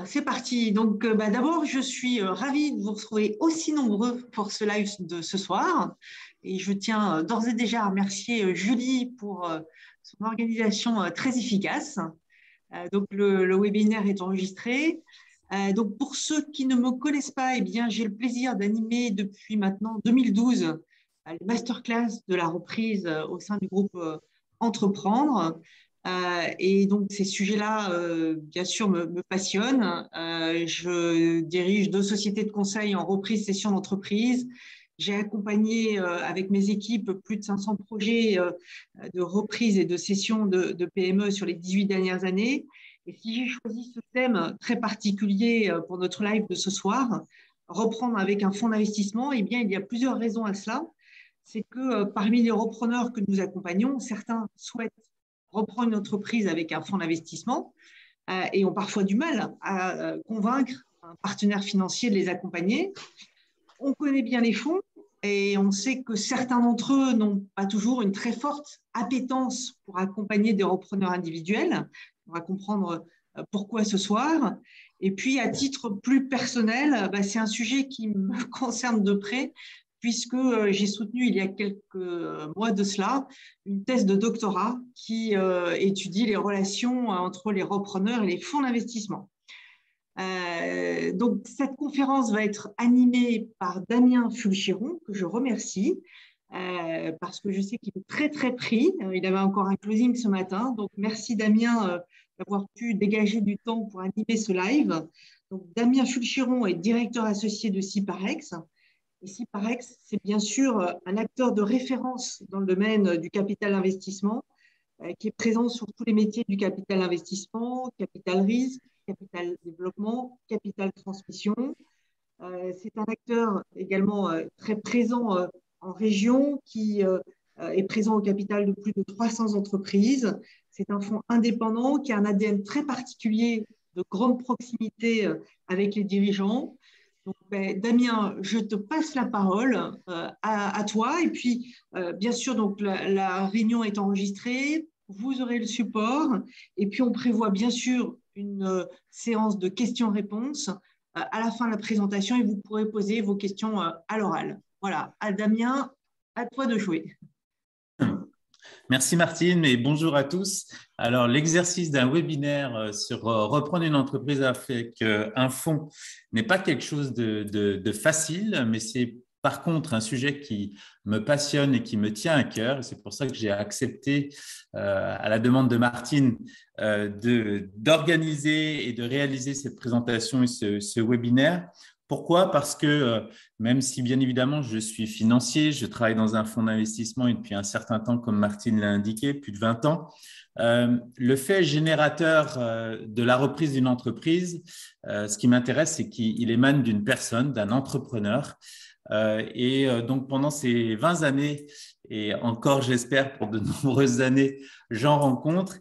c'est parti. Donc, d'abord, je suis ravie de vous retrouver aussi nombreux pour ce live de ce soir. Et je tiens d'ores et déjà à remercier Julie pour son organisation très efficace. Donc, le webinaire est enregistré. Donc, pour ceux qui ne me connaissent pas, eh bien, j'ai le plaisir d'animer depuis maintenant 2012 les masterclass de la reprise au sein du groupe Entreprendre. Et donc, ces sujets-là, bien sûr, me passionnent. Je dirige 2 sociétés de conseil en reprise cession d'entreprise. J'ai accompagné avec mes équipes plus de 500 projets de reprise et de cession de PME sur les 18 dernières années. Et si j'ai choisi ce thème très particulier pour notre live de ce soir, reprendre avec un fonds d'investissement, eh bien, il y a plusieurs raisons à cela. C'est que parmi les repreneurs que nous accompagnons, certains souhaitent reprendre une entreprise avec un fonds d'investissement et ont parfois du mal à convaincre un partenaire financier de les accompagner. On connaît bien les fonds et on sait que certains d'entre eux n'ont pas toujours une très forte appétence pour accompagner des repreneurs individuels. On va comprendre pourquoi ce soir. Et puis, à titre plus personnel, c'est un sujet qui me concerne de près, puisque j'ai soutenu il y a quelques mois de cela une thèse de doctorat qui étudie les relations entre les repreneurs et les fonds d'investissement. Donc, cette conférence va être animée par Damien Fulchiron, que je remercie, parce que je sais qu'il est très, très pris. Il avait encore un closing ce matin. Donc, merci Damien d'avoir pu dégager du temps pour animer ce live. Donc, Damien Fulchiron est directeur associé de Ciparex. Et Ciparex, c'est bien sûr un acteur de référence dans le domaine du capital investissement, qui est présent sur tous les métiers du capital investissement, capital risque, capital développement, capital transmission. C'est un acteur également très présent en région qui est présent au capital de plus de 300 entreprises. C'est un fonds indépendant qui a un ADN très particulier de grande proximité avec les dirigeants. Donc, Damien, je te passe la parole à toi. Et puis, bien sûr, donc, la réunion est enregistrée. Vous aurez le support. Et puis, on prévoit bien sûr une séance de questions-réponses à la fin de la présentation et vous pourrez poser vos questions à l'oral. Voilà. Damien, à toi de jouer. Merci Martine et bonjour à tous. Alors, l'exercice d'un webinaire sur reprendre une entreprise avec un fonds n'est pas quelque chose de facile, mais c'est par contre un sujet qui me passionne et qui me tient à cœur. C'est pour ça que j'ai accepté, à la demande de Martine, d'organiser et de réaliser cette présentation et ce webinaire. Pourquoi? Parce que même si bien évidemment je suis financier, je travaille dans un fonds d'investissement et depuis un certain temps, comme Martine l'a indiqué, plus de 20 ans, le fait générateur de la reprise d'une entreprise, ce qui m'intéresse, c'est qu'il émane d'une personne, d'un entrepreneur. Donc pendant ces 20 années, et encore j'espère pour de nombreuses années, j'en rencontre.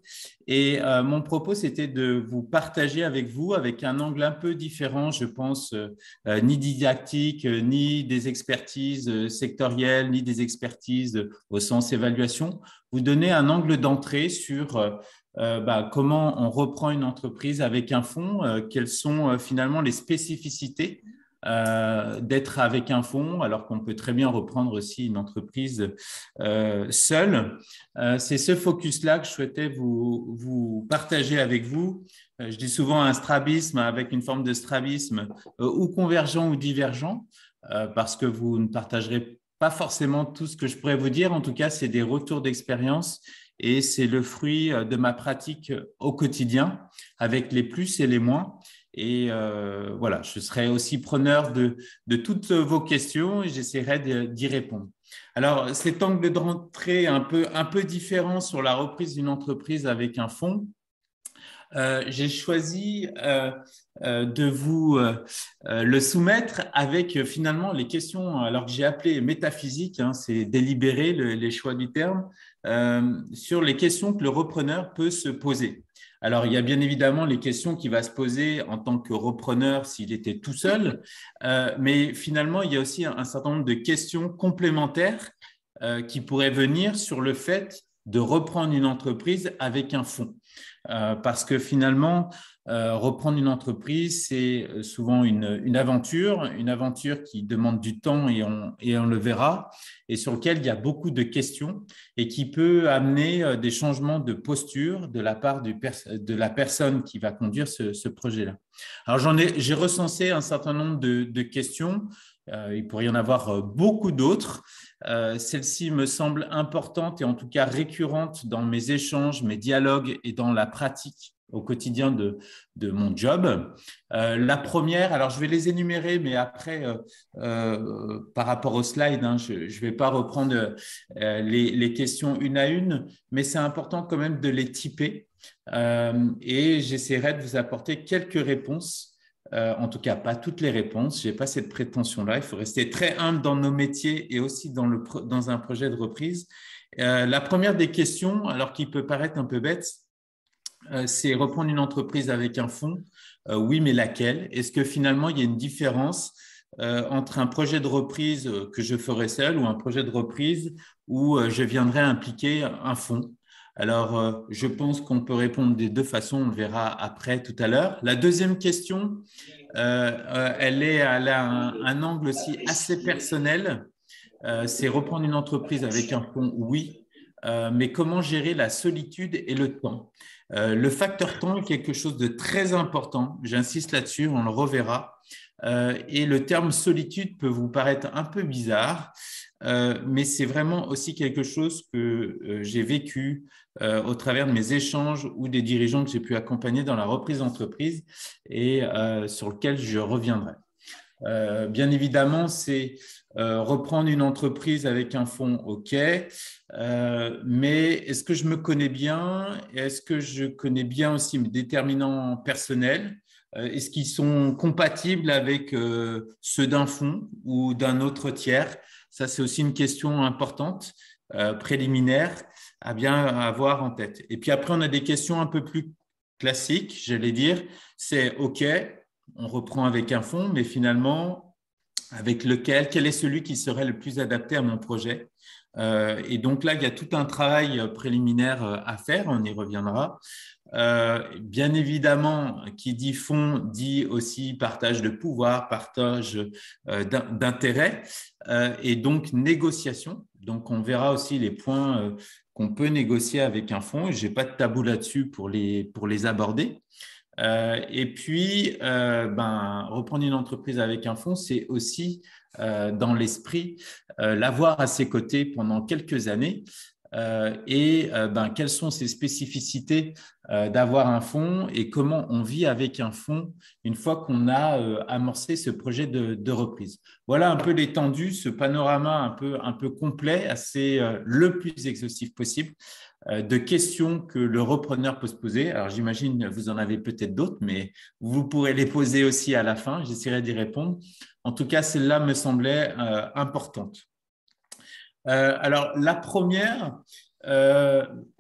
Et mon propos, c'était de vous partager avec vous, avec un angle un peu différent, je pense, ni didactique, ni des expertises sectorielles, ni des expertises au sens évaluation, vous donner un angle d'entrée sur comment on reprend une entreprise avec un fonds, quelles sont finalement les spécificités d'être avec un fonds, alors qu'on peut très bien reprendre aussi une entreprise seule. C'est ce focus-là que je souhaitais vous partager avec vous. Je dis souvent un strabisme avec une forme de strabisme ou convergent ou divergent, parce que vous ne partagerez pas forcément tout ce que je pourrais vous dire. En tout cas, c'est des retours d'expérience et c'est le fruit de ma pratique au quotidien avec les plus et les moins. Et voilà, je serai aussi preneur de toutes vos questions et j'essaierai d'y répondre. Alors, cet angle de rentrée un peu différent sur la reprise d'une entreprise avec un fonds, j'ai choisi de vous le soumettre avec finalement les questions, alors que j'ai appelé métaphysique, c'est délibéré les choix du terme, sur les questions que le repreneur peut se poser. Alors, il y a bien évidemment les questions qu'il va se poser en tant que repreneur s'il était tout seul, mais finalement, il y a aussi un certain nombre de questions complémentaires qui pourraient venir sur le fait de reprendre une entreprise avec un fonds. parce que finalement, reprendre une entreprise, c'est souvent une aventure qui demande du temps et on le verra, et sur lequel il y a beaucoup de questions et qui peut amener des changements de posture de la part de la personne qui va conduire ce projet-là. Alors, j'ai recensé un certain nombre de questions. Il pourrait y en avoir beaucoup d'autres. Celle-ci me semble importante et en tout cas récurrente dans mes échanges, mes dialogues et dans la pratique au quotidien de mon job. La première, alors je vais les énumérer, mais après, par rapport au slide, hein, je ne vais pas reprendre les questions une à une, mais c'est important quand même de les typer et j'essaierai de vous apporter quelques réponses. En tout cas, pas toutes les réponses. Je n'ai pas cette prétention-là. Il faut rester très humble dans nos métiers et aussi dans un projet de reprise. La première des questions, alors qui peut paraître un peu bête, c'est reprendre une entreprise avec un fonds. Oui, mais laquelle? Est-ce que finalement, il y a une différence entre un projet de reprise que je ferai seul ou un projet de reprise où je viendrai impliquer un fonds? Alors, je pense qu'on peut répondre des deux façons, on le verra après tout à l'heure. La deuxième question, elle a un angle aussi assez personnel. C'est reprendre une entreprise avec un fonds, oui, mais comment gérer la solitude et le temps? Le facteur temps est quelque chose de très important, j'insiste là-dessus, on le reverra. Et le terme solitude peut vous paraître un peu bizarre, mais c'est vraiment aussi quelque chose que j'ai vécu au travers de mes échanges ou des dirigeants que j'ai pu accompagner dans la reprise d'entreprise et sur lequel je reviendrai. Bien évidemment, c'est reprendre une entreprise avec un fonds, OK, mais est-ce que je me connais bien? Est-ce que je connais bien aussi mes déterminants personnels? Est-ce qu'ils sont compatibles avec ceux d'un fonds ou d'un autre tiers? Ça, c'est aussi une question importante, préliminaire, à bien avoir en tête. Et puis après, on a des questions un peu plus classiques, j'allais dire. C'est OK, on reprend avec un fonds, mais finalement, avec lequel, quel est celui qui serait le plus adapté à mon projet? Et donc là, il y a tout un travail préliminaire à faire, on y reviendra. Bien évidemment, qui dit fonds dit aussi partage de pouvoir, partage d'intérêts et donc négociation. Donc, on verra aussi les points qu'on peut négocier avec un fonds. Je n'ai pas de tabou là-dessus pour les aborder. Et puis, reprendre une entreprise avec un fonds, c'est aussi dans l'esprit l'avoir à ses côtés pendant quelques années. Quelles sont ces spécificités d'avoir un fonds et comment on vit avec un fonds une fois qu'on a amorcé ce projet de reprise. Voilà un peu l'étendue, ce panorama un peu complet, assez le plus exhaustif possible de questions que le repreneur peut se poser. Alors, j'imagine vous en avez peut-être d'autres, mais vous pourrez les poser aussi à la fin. J'essaierai d'y répondre. En tout cas, celle-là me semblait importante. Alors, la première,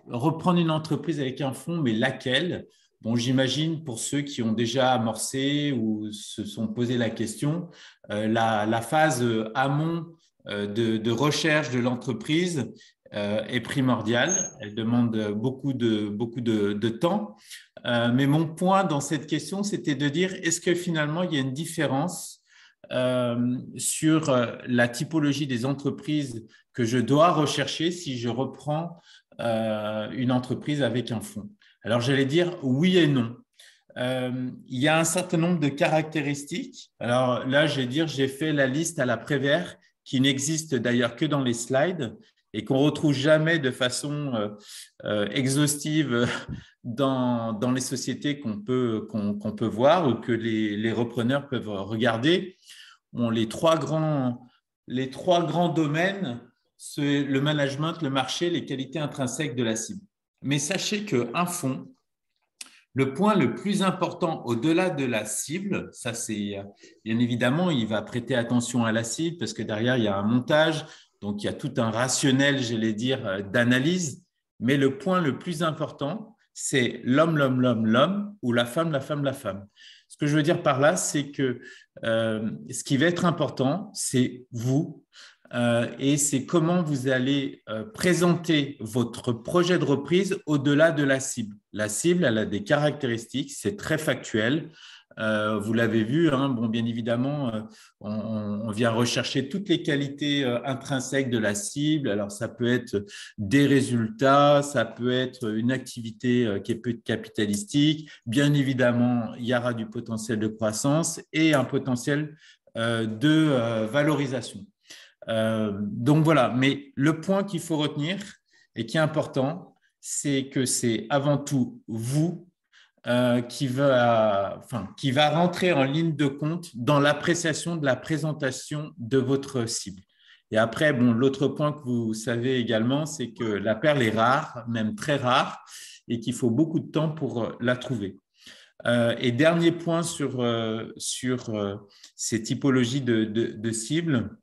reprendre une entreprise avec un fonds, mais laquelle? Bon, j'imagine pour ceux qui ont déjà amorcé ou se sont posé la question, la phase amont de recherche de l'entreprise est primordiale. Elle demande beaucoup de temps. Mais mon point dans cette question, c'était de dire, est-ce que finalement, il y a une différence sur la typologie des entreprises que je dois rechercher si je reprends une entreprise avec un fonds? Alors, j'allais dire oui et non. Il y a un certain nombre de caractéristiques. Alors là, je vais dire, j'ai fait la liste à la Prévert, qui n'existe d'ailleurs que dans les slides et qu'on ne retrouve jamais de façon exhaustive dans les sociétés qu'on peut voir ou que les repreneurs peuvent regarder. Bon, les trois grands domaines, c'est le management, le marché, les qualités intrinsèques de la cible. Mais sachez qu'un fonds, le point le plus important au-delà de la cible, ça c'est bien évidemment, il va prêter attention à la cible parce que derrière, il y a un montage, donc il y a tout un rationnel, j'allais dire, d'analyse. Mais le point le plus important, c'est l'homme, l'homme, l'homme, l'homme ou la femme, la femme, la femme. Ce que je veux dire par là, c'est que ce qui va être important, c'est vous. et c'est comment vous allez présenter votre projet de reprise au-delà de la cible. La cible, elle a des caractéristiques, c'est très factuel. Vous l'avez vu, hein, bon, bien évidemment, on vient rechercher toutes les qualités intrinsèques de la cible. Alors, ça peut être des résultats, ça peut être une activité qui est peu capitalistique. Bien évidemment, il y aura du potentiel de croissance et un potentiel de valorisation. Donc voilà, mais le point qu'il faut retenir et qui est important, c'est que c'est avant tout vous qui va rentrer en ligne de compte dans l'appréciation de la présentation de votre cible. Et après, bon, l'autre point que vous savez également, c'est que la perle est rare, même très rare, et qu'il faut beaucoup de temps pour la trouver. Et dernier point sur ces typologies de cibles,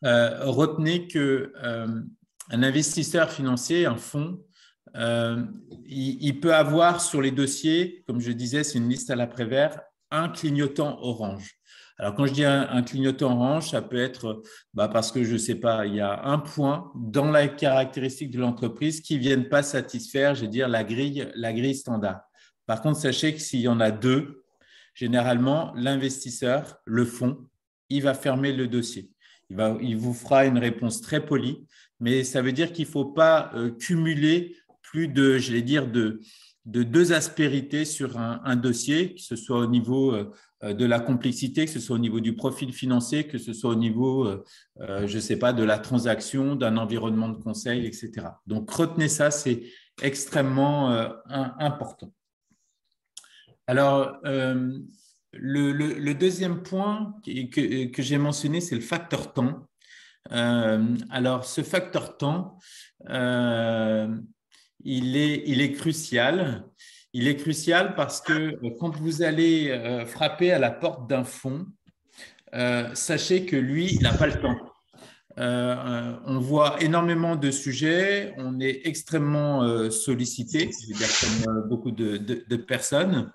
retenez qu'un investisseur financier, un fonds, il peut avoir sur les dossiers, comme je disais, c'est une liste à l'après-vert, un clignotant orange. Alors, quand je dis un clignotant orange, ça peut être parce que, je ne sais pas, il y a un point dans la caractéristique de l'entreprise qui ne viennent pas satisfaire, je veux dire, la grille standard. Par contre, sachez que s'il y en a deux, généralement, l'investisseur, le fonds, il va fermer le dossier. Il vous fera une réponse très polie, mais ça veut dire qu'il ne faut pas cumuler plus de, je vais dire, de deux aspérités sur un dossier, que ce soit au niveau de la complexité, que ce soit au niveau du profil financier, que ce soit au niveau, je ne sais pas, de la transaction, d'un environnement de conseil, etc. Donc, retenez ça, c'est extrêmement important. Alors, le deuxième point que j'ai mentionné, c'est le facteur temps. Alors, ce facteur temps, il est crucial. Il est crucial parce que quand vous allez frapper à la porte d'un fonds, sachez que lui, il n'a pas le temps. On voit énormément de sujets, on est extrêmement sollicité, je veux dire comme beaucoup de personnes.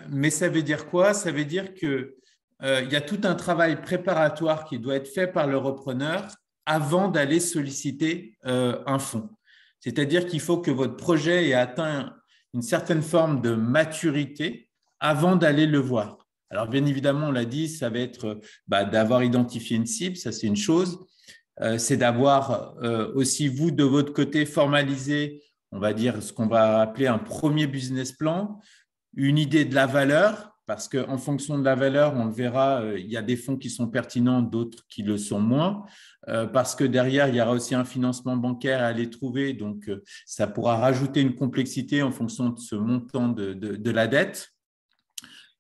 Mais ça veut dire quoi? Ça veut dire qu'il y a tout un travail préparatoire qui doit être fait par le repreneur avant d'aller solliciter un fonds. C'est-à-dire qu'il faut que votre projet ait atteint une certaine forme de maturité avant d'aller le voir. Alors, bien évidemment, on l'a dit, ça va être d'avoir identifié une cible, ça c'est une chose. C'est d'avoir aussi, vous, de votre côté, formalisé, on va dire, ce qu'on va appeler un premier business plan, une idée de la valeur, parce qu'en fonction de la valeur, on le verra, il y a des fonds qui sont pertinents, d'autres qui le sont moins, parce que derrière, il y aura aussi un financement bancaire à aller trouver, donc ça pourra rajouter une complexité en fonction de ce montant de la dette,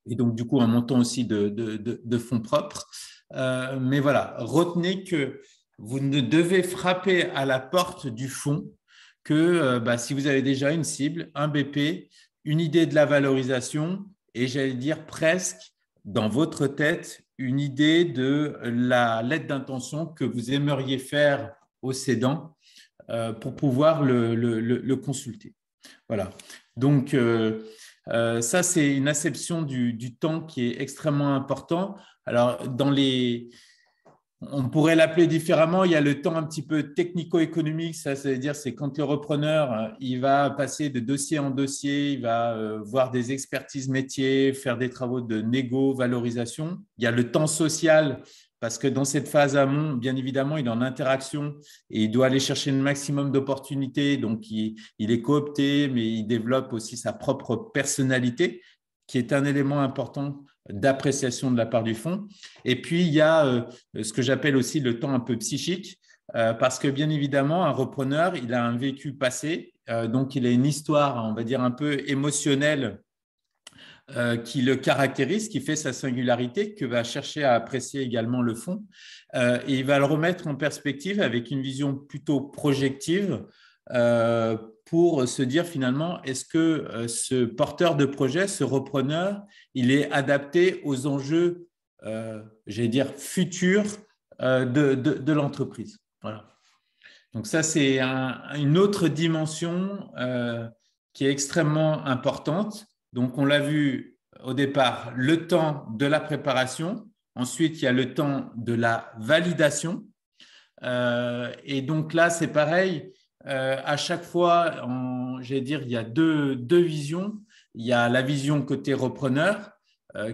et donc du coup un montant aussi de fonds propres. Mais voilà, retenez que vous ne devez frapper à la porte du fonds que si vous avez déjà une cible, un BP, une idée de la valorisation et j'allais dire presque dans votre tête une idée de la lettre d'intention que vous aimeriez faire au cédant pour pouvoir le consulter. Voilà. Donc, ça, c'est une acception du temps qui est extrêmement important. Alors, on pourrait l'appeler différemment. Il y a le temps un petit peu technico-économique. Ça veut dire c'est quand le repreneur il va passer de dossier en dossier, il va voir des expertises métiers, faire des travaux de négo, valorisation. Il y a le temps social parce que dans cette phase amont, bien évidemment, il est en interaction et il doit aller chercher le maximum d'opportunités. Donc, il est coopté, mais il développe aussi sa propre personnalité, qui est un élément important d'appréciation de la part du fonds. Et puis, il y a ce que j'appelle aussi le temps un peu psychique, parce que bien évidemment, un repreneur, il a un vécu passé, donc il a une histoire, on va dire, un peu émotionnelle qui le caractérise, qui fait sa singularité, que va chercher à apprécier également le fonds. Et il va le remettre en perspective avec une vision plutôt projective pour se dire finalement, est-ce que ce porteur de projet, ce repreneur, il est adapté aux enjeux, j'allais dire, futurs de l'entreprise. Voilà. Donc ça, c'est une autre dimension qui est extrêmement importante. Donc, on l'a vu au départ, le temps de la préparation, Ensuite, il y a le temps de la validation. Et donc là, c'est pareil. À chaque fois, j'allais dire, il y a deux visions. Il y a la vision côté repreneur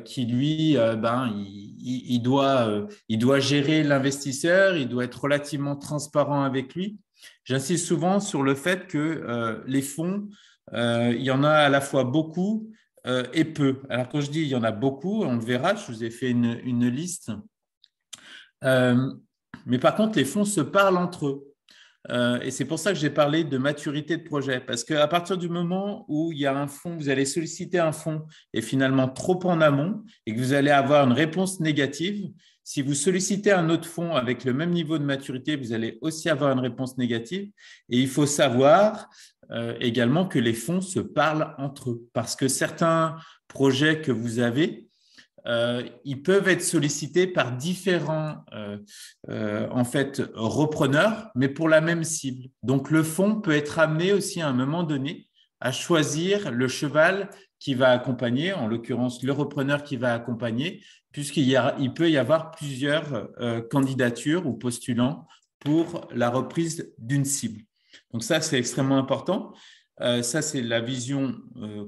qui, lui, il doit gérer l'investisseur, il doit être relativement transparent avec lui. J'insiste souvent sur le fait que les fonds, il y en a à la fois beaucoup et peu. Alors, quand je dis il y en a beaucoup, on le verra, je vous ai fait une liste. Mais par contre, les fonds se parlent entre eux. Et c'est pour ça que j'ai parlé de maturité de projet. Parce qu'à partir du moment où il y a un fonds, vous allez solliciter un fonds et finalement trop en amont et que vous allez avoir une réponse négative, si vous sollicitez un autre fonds avec le même niveau de maturité, vous allez aussi avoir une réponse négative. Et il faut savoir également que les fonds se parlent entre eux. Parce que certains projets que vous avez, ils peuvent être sollicités par différents en fait, repreneurs, mais pour la même cible. Donc, le fonds peut être amené aussi à un moment donné à choisir le cheval qui va accompagner, en l'occurrence le repreneur qui va accompagner, puisqu'il peut y avoir plusieurs candidatures ou postulants pour la reprise d'une cible. Donc ça, c'est extrêmement important. Ça, c'est la vision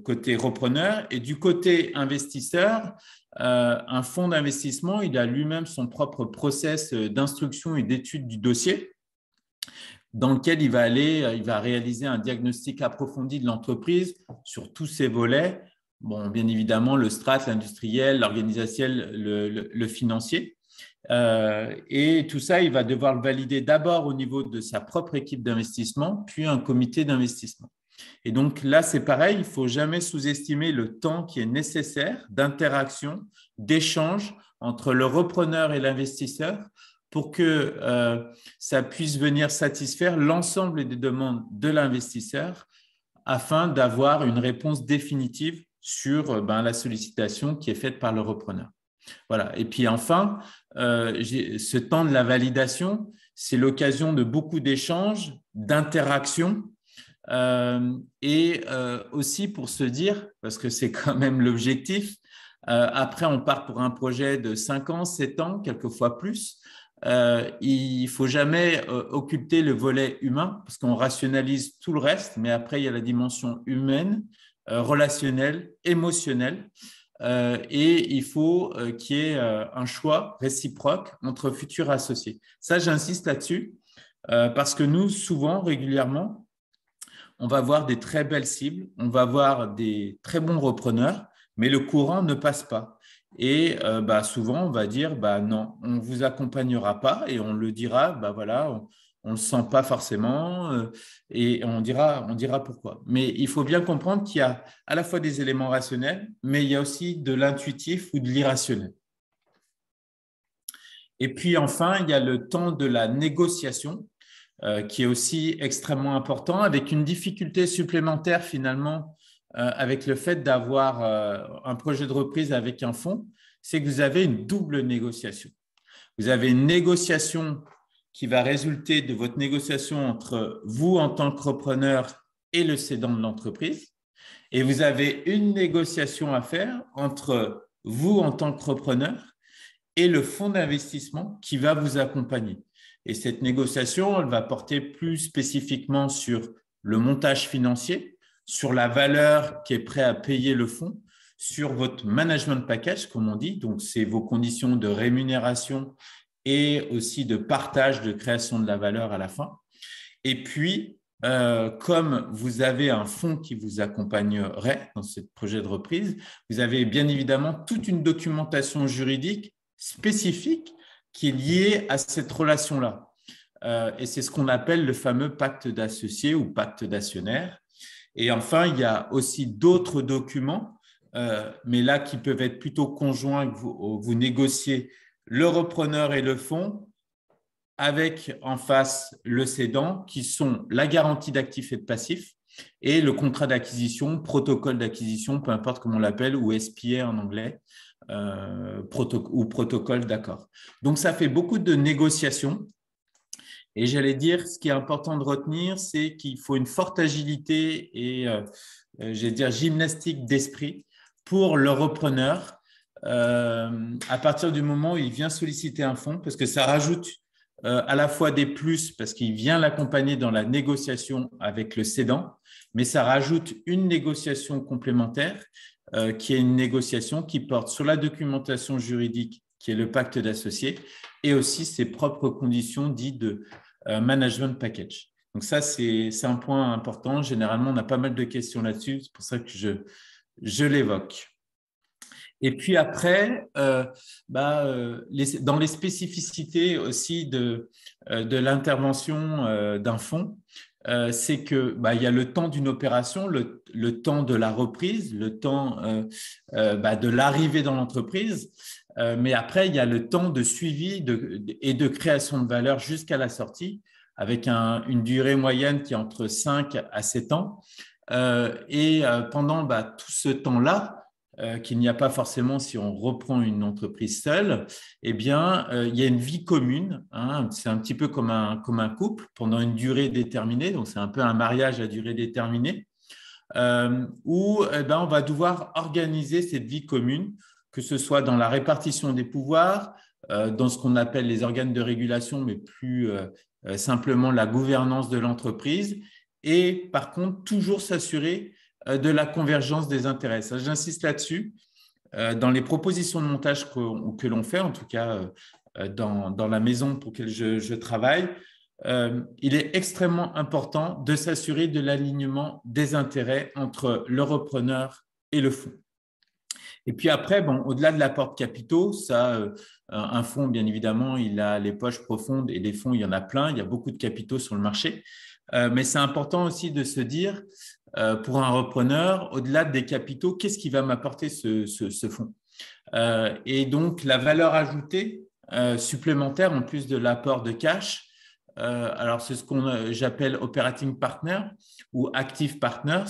côté repreneur. Et du côté investisseur, un fonds d'investissement, il a lui-même son propre process d'instruction et d'étude du dossier dans lequel il va réaliser un diagnostic approfondi de l'entreprise sur tous ses volets. Bon, bien évidemment, le strat, l'industriel, l'organisationnel, le financier. Et tout ça, il va devoir le valider d'abord au niveau de sa propre équipe d'investissement, puis un comité d'investissement. Et donc là, c'est pareil, il ne faut jamais sous-estimer le temps qui est nécessaire d'interaction, d'échange entre le repreneur et l'investisseur pour que ça puisse venir satisfaire l'ensemble des demandes de l'investisseur afin d'avoir une réponse définitive sur la sollicitation qui est faite par le repreneur. Voilà. Et puis enfin, ce temps de la validation, c'est l'occasion de beaucoup d'échanges, d'interactions, et aussi pour se dire, parce que c'est quand même l'objectif, après on part pour un projet de 5 ans, 7 ans, quelquefois plus, il ne faut jamais occulter le volet humain, parce qu'on rationalise tout le reste, mais après il y a la dimension humaine, relationnelle, émotionnelle, et il faut qu'il y ait un choix réciproque entre futurs associés. Ça, j'insiste là-dessus, parce que nous, souvent, régulièrement, on va voir des très belles cibles, on va voir des très bons repreneurs, mais le courant ne passe pas. Et souvent, on va dire non, on ne vous accompagnera pas et on le dira, voilà, on ne le sent pas forcément et on dira pourquoi. Mais il faut bien comprendre qu'il y a à la fois des éléments rationnels, mais il y a aussi de l'intuitif ou de l'irrationnel. Et puis enfin, il y a le temps de la négociation. Qui est aussi extrêmement important, avec une difficulté supplémentaire finalement avec le fait d'avoir un projet de reprise avec un fonds, c'est que vous avez une double négociation. Vous avez une négociation qui va résulter de votre négociation entre vous en tant que repreneur et le cédant de l'entreprise, et vous avez une négociation à faire entre vous en tant que repreneur et le fonds d'investissement qui va vous accompagner. Et cette négociation, elle va porter plus spécifiquement sur le montage financier, sur la valeur qui est prêt à payer le fonds, sur votre management package, comme on dit. Donc, c'est vos conditions de rémunération et aussi de partage, de création de la valeur à la fin. Et puis, comme vous avez un fonds qui vous accompagnerait dans ce projet de reprise, vous avez bien évidemment toute une documentation juridique spécifique qui est lié à cette relation-là. Et c'est ce qu'on appelle le fameux pacte d'associés ou pacte d'actionnaires. Et enfin, il y a aussi d'autres documents, mais là qui peuvent être plutôt conjoints, que vous négociez le repreneur et le fonds, avec en face le cédant, qui sont la garantie d'actifs et de passifs, et le contrat d'acquisition, protocole d'acquisition, peu importe comment on l'appelle, ou SPA en anglais, ou protocole d'accord. Donc, ça fait beaucoup de négociations. Et j'allais dire, ce qui est important de retenir, c'est qu'il faut une forte agilité et, j'allais dire, gymnastique d'esprit pour le repreneur à partir du moment où il vient solliciter un fonds, parce que ça rajoute à la fois des plus, parce qu'il vient l'accompagner dans la négociation avec le cédant, mais ça rajoute une négociation complémentaire qui est une négociation qui porte sur la documentation juridique, qui est le pacte d'associés, et aussi ses propres conditions dites de management package. Donc ça, c'est un point important. Généralement, on a pas mal de questions là-dessus. C'est pour ça que je l'évoque. Et puis après, dans les spécificités aussi de l'intervention d'un fonds, c'est que il y a le temps d'une opération, le temps de la reprise, le temps de l'arrivée dans l'entreprise, mais après, il y a le temps de suivi et de création de valeur jusqu'à la sortie, avec une durée moyenne qui est entre 5 à 7 ans. Pendant tout ce temps-là, qu'il n'y a pas forcément si on reprend une entreprise seule, eh bien, il y a une vie commune. Hein, c'est un petit peu comme un couple pendant une durée déterminée. Donc, c'est un peu un mariage à durée déterminée où on va devoir organiser cette vie commune, que ce soit dans la répartition des pouvoirs, dans ce qu'on appelle les organes de régulation, mais plus simplement la gouvernance de l'entreprise. Et par contre, toujours s'assurer de la convergence des intérêts. Ça, j'insiste là-dessus. Dans les propositions de montage que l'on fait, en tout cas dans la maison pour laquelle je travaille, il est extrêmement important de s'assurer de l'alignement des intérêts entre le repreneur et le fonds. Et puis après, au-delà de l'apport de capitaux, un fonds, bien évidemment, il a les poches profondes et des fonds, il y en a plein. Il y a beaucoup de capitaux sur le marché. Mais c'est important aussi de se dire, pour un repreneur, au-delà des capitaux, qu'est-ce qui va m'apporter ce fonds? Et donc, la valeur ajoutée supplémentaire, en plus de l'apport de cash, alors c'est ce qu'on j'appelle operating partner ou active partners,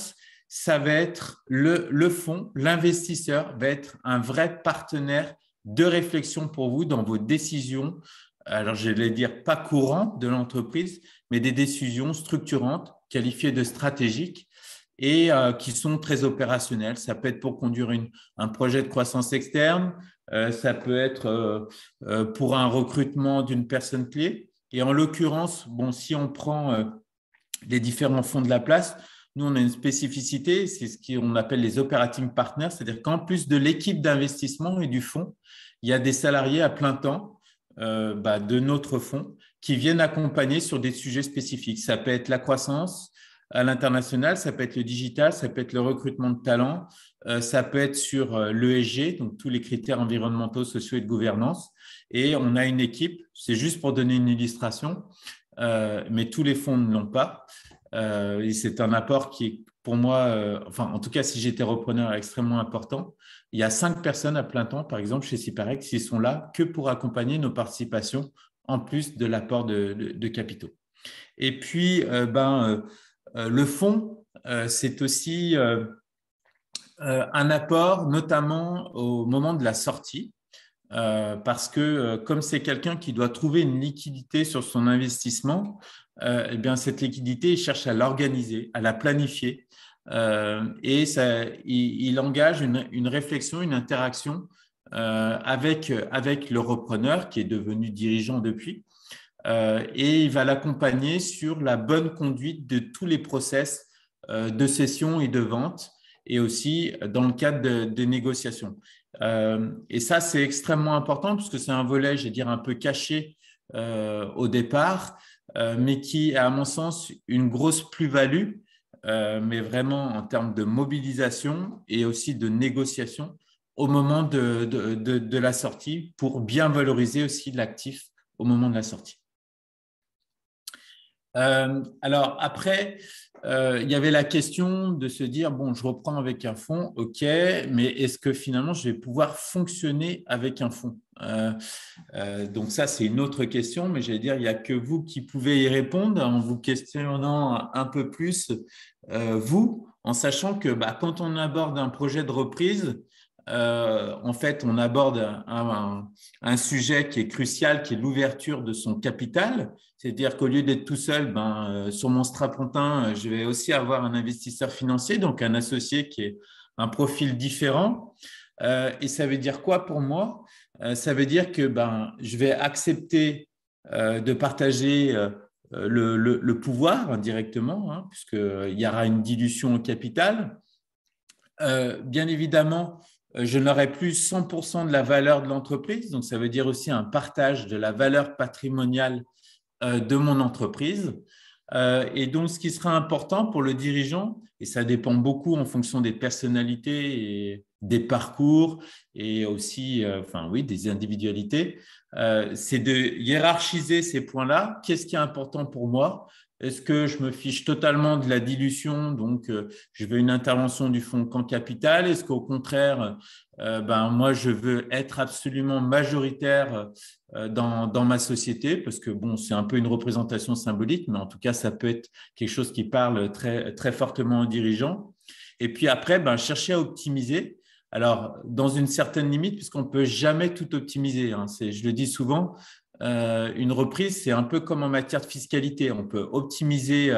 ça va être le fonds, l'investisseur va être un vrai partenaire de réflexion pour vous dans vos décisions. Alors, je vais dire pas courantes de l'entreprise, mais des décisions structurantes, qualifiées de stratégiques et qui sont très opérationnelles. Ça peut être pour conduire un projet de croissance externe, ça peut être pour un recrutement d'une personne clé. Et en l'occurrence, si on prend les différents fonds de la place, nous, on a une spécificité, c'est ce qu'on appelle les operating partners, c'est-à-dire qu'en plus de l'équipe d'investissement et du fonds, il y a des salariés à plein temps de notre fonds qui viennent accompagner sur des sujets spécifiques. Ça peut être la croissance à l'international, ça peut être le digital, ça peut être le recrutement de talents, ça peut être sur l'ESG, donc tous les critères environnementaux, sociaux et de gouvernance. Et on a une équipe, c'est juste pour donner une illustration, mais tous les fonds ne l'ont pas. Et c'est un apport qui est pour moi, en tout cas, si j'étais repreneur, extrêmement important. Il y a 5 personnes à plein temps, par exemple, chez Syparex, qui sont là que pour accompagner nos participations, en plus de l'apport de capitaux. Et puis, le fonds, c'est aussi un apport, notamment au moment de la sortie, parce que comme c'est quelqu'un qui doit trouver une liquidité sur son investissement, eh bien, cette liquidité, il cherche à l'organiser, à la planifier. Et il engage une réflexion, une interaction avec le repreneur qui est devenu dirigeant depuis. Et il va l'accompagner sur la bonne conduite de tous les process de cession et de vente, et aussi dans le cadre des négociations. Et ça, c'est extrêmement important parce que c'est un volet, je vais dire, un peu caché au départ, mais qui a, à mon sens, une grosse plus-value, mais vraiment en termes de mobilisation et aussi de négociation au moment de la sortie pour bien valoriser aussi l'actif au moment de la sortie. Alors après, il y avait la question de se dire, bon, je reprends avec un fonds, ok, mais est-ce que finalement, je vais pouvoir fonctionner avec un fonds? Donc ça, c'est une autre question, mais j'allais dire, il n'y a que vous qui pouvez y répondre en vous questionnant un peu plus, vous, en sachant que quand on aborde un projet de reprise, en fait, on aborde un sujet qui est crucial, qui est l'ouverture de son capital. C'est-à-dire qu'au lieu d'être tout seul, sur mon strapontin, je vais aussi avoir un investisseur financier, donc un associé qui est un profil différent. Et ça veut dire quoi pour moi? Ça veut dire que je vais accepter de partager le pouvoir indirectement, hein, puisqu'il y aura une dilution au capital. Bien évidemment, je n'aurai plus 100% de la valeur de l'entreprise, donc ça veut dire aussi un partage de la valeur patrimoniale de mon entreprise. Et donc, ce qui sera important pour le dirigeant, et ça dépend beaucoup en fonction des personnalités et des parcours et aussi des individualités, c'est de hiérarchiser ces points-là. Qu'est-ce qui est important pour moi? Est-ce que je me fiche totalement de la dilution, donc je veux une intervention du fonds Camp Capital? Est-ce qu'au contraire, moi, je veux être absolument majoritaire dans ma société, parce que c'est un peu une représentation symbolique, mais en tout cas, ça peut être quelque chose qui parle très, très fortement aux dirigeants. Et puis après, chercher à optimiser. Alors, dans une certaine limite, puisqu'on ne peut jamais tout optimiser, hein. Je le dis souvent, une reprise, c'est un peu comme en matière de fiscalité. On peut optimiser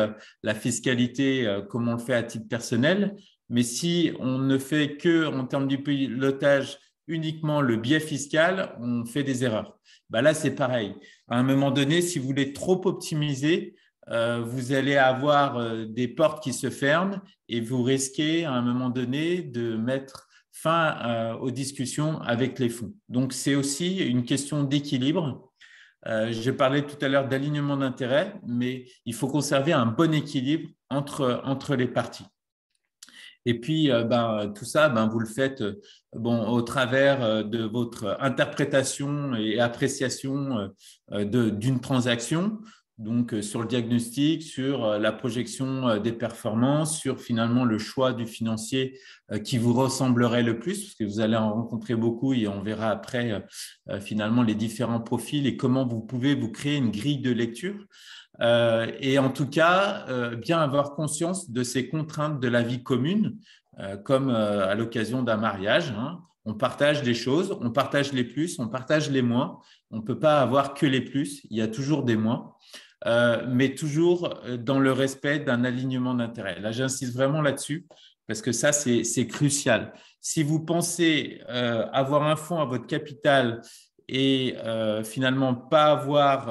la fiscalité comme on le fait à titre personnel, mais si on ne fait que, en termes du pilotage, uniquement le biais fiscal, on fait des erreurs. Là, c'est pareil. À un moment donné, si vous voulez trop optimiser, vous allez avoir des portes qui se ferment et vous risquez à un moment donné de mettre fin aux discussions avec les fonds. Donc, c'est aussi une question d'équilibre. Je parlais tout à l'heure d'alignement d'intérêts, mais il faut conserver un bon équilibre entre les parties. Et puis, tout ça, vous le faites au travers de votre interprétation et appréciation d'une transaction, donc sur le diagnostic, sur la projection des performances, sur finalement le choix du financier qui vous ressemblerait le plus, parce que vous allez en rencontrer beaucoup et on verra après finalement les différents profils et comment vous pouvez vous créer une grille de lecture. Et en tout cas, bien avoir conscience de ces contraintes de la vie commune, comme à l'occasion d'un mariage, hein. On partage des choses, on partage les plus, on partage les moins. On ne peut pas avoir que les plus, il y a toujours des moins, mais toujours dans le respect d'un alignement d'intérêts. Là, j'insiste vraiment là-dessus parce que ça, c'est crucial. Si vous pensez avoir un fonds à votre capital et finalement pas avoir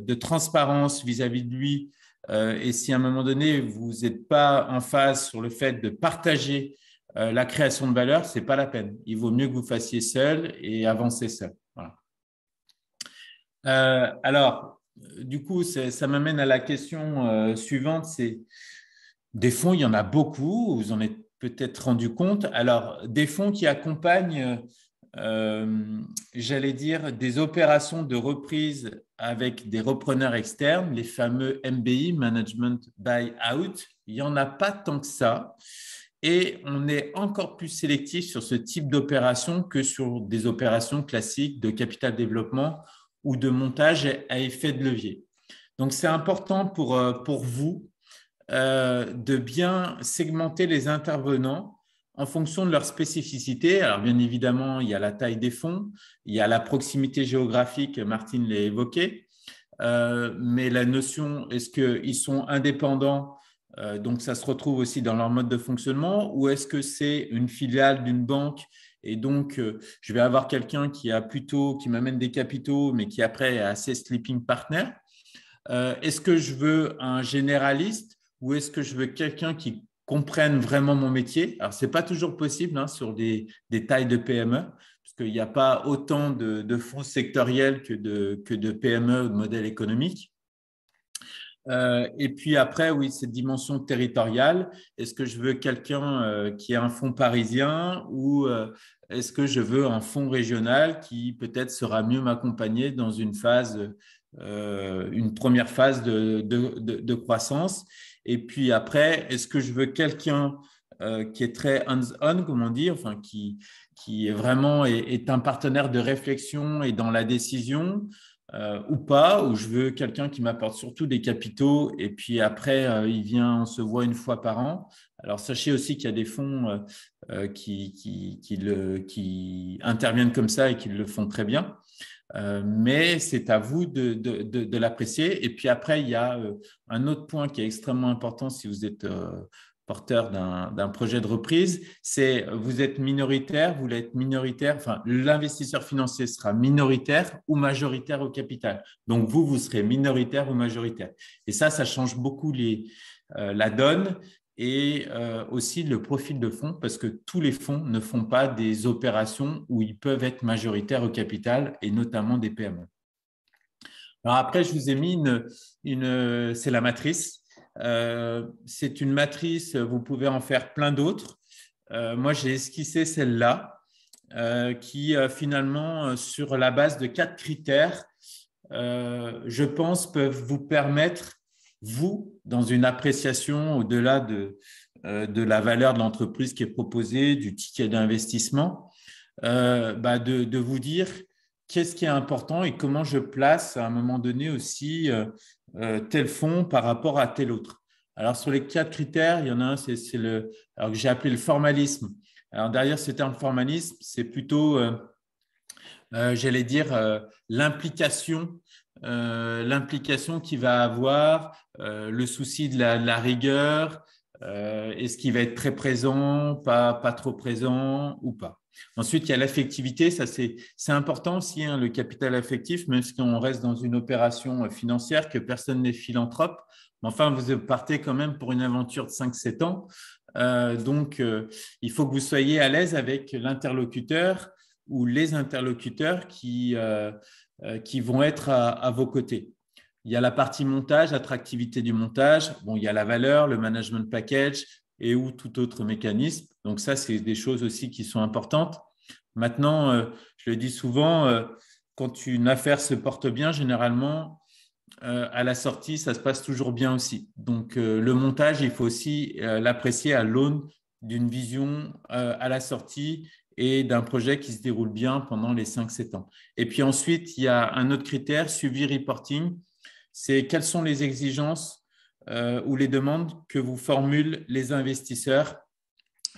de transparence vis-à-vis de lui, et si à un moment donné, vous n'êtes pas en phase sur le fait de partager la création de valeur, ce n'est pas la peine. Il vaut mieux que vous fassiez seul et avancer seul. Voilà. Alors, du coup, ça m'amène à la question suivante, c'est des fonds, il y en a beaucoup, vous en êtes peut-être rendu compte. Alors, des fonds qui accompagnent j'allais dire, des opérations de reprise avec des repreneurs externes, les fameux MBI, Management Buy-out. Il n'y en a pas tant que ça. Et on est encore plus sélectif sur ce type d'opération que sur des opérations classiques de capital développement ou de montage à effet de levier. Donc, c'est important pour vous de bien segmenter les intervenants en fonction de leur spécificité. Alors, bien évidemment, il y a la taille des fonds, il y a la proximité géographique, Martine l'a évoqué, mais la notion, est-ce qu'ils sont indépendants, donc ça se retrouve aussi dans leur mode de fonctionnement, ou est-ce que c'est une filiale d'une banque et donc je vais avoir quelqu'un qui m'amène des capitaux, mais qui après est assez sleeping partner. Est-ce que je veux un généraliste ou est-ce que je veux quelqu'un qui comprenne vraiment mon métier? Alors, ce n'est pas toujours possible hein, sur des tailles de PME, parce qu'il n'y a pas autant de fonds sectoriels que de PME ou de modèles économiques. Et puis après, oui, cette dimension territoriale, est-ce que je veux quelqu'un qui a un fonds parisien ou est-ce que je veux un fonds régional qui peut-être sera mieux m'accompagner dans une première phase de croissance? Et puis après, est-ce que je veux quelqu'un qui est très hands-on, comme on dit, enfin qui vraiment est un partenaire de réflexion et dans la décision ou pas, ou je veux quelqu'un qui m'apporte surtout des capitaux et puis après, on se voit une fois par an. Alors, sachez aussi qu'il y a des fonds qui interviennent comme ça et qui le font très bien. Mais c'est à vous de l'apprécier. Et puis après, il y a un autre point qui est extrêmement important si vous êtes porteur d'un projet de reprise, c'est vous êtes minoritaire, vous l'êtes minoritaire, enfin l'investisseur financier sera minoritaire ou majoritaire au capital. Donc vous serez minoritaire ou majoritaire. Et ça change beaucoup la donne et aussi le profil de fonds parce que tous les fonds ne font pas des opérations où ils peuvent être majoritaires au capital et notamment des PME. Alors après, je vous ai mis c'est la matrice. C'est une matrice, vous pouvez en faire plein d'autres. Moi, j'ai esquissé celle-là qui finalement, sur la base de 4 critères, je pense, peuvent vous permettre, vous, dans une appréciation au-delà de la valeur de l'entreprise qui est proposée, du ticket d'investissement, de vous dire qu'est-ce qui est important et comment je place à un moment donné aussi tel fonds par rapport à tel autre. Alors, sur les 4 critères, il y en a un, c'est alors que j'ai appelé le formalisme. Alors, derrière ce terme formalisme, c'est plutôt, j'allais dire, l'implication qu'il va avoir, le souci de la rigueur, est-ce qu'il va être très présent, pas trop présent ou pas. Ensuite, il y a l'affectivité, ça c'est important aussi, hein, le capital affectif, même si on reste dans une opération financière, que personne n'est philanthrope. Mais enfin, vous partez quand même pour une aventure de 5-7 ans. Donc, il faut que vous soyez à l'aise avec l'interlocuteur ou les interlocuteurs qui vont être à vos côtés. Il y a la partie montage, attractivité du montage. Bon, il y a la valeur, le management package et ou tout autre mécanisme. Donc ça, c'est des choses aussi qui sont importantes. Maintenant, je le dis souvent, quand une affaire se porte bien, généralement, à la sortie, ça se passe toujours bien aussi. Donc, le montage, il faut aussi l'apprécier à l'aune d'une vision à la sortie et d'un projet qui se déroule bien pendant les 5-7 ans. Et puis ensuite, il y a un autre critère, suivi reporting. C'est quelles sont les exigences ou les demandes que vous formulent les investisseurs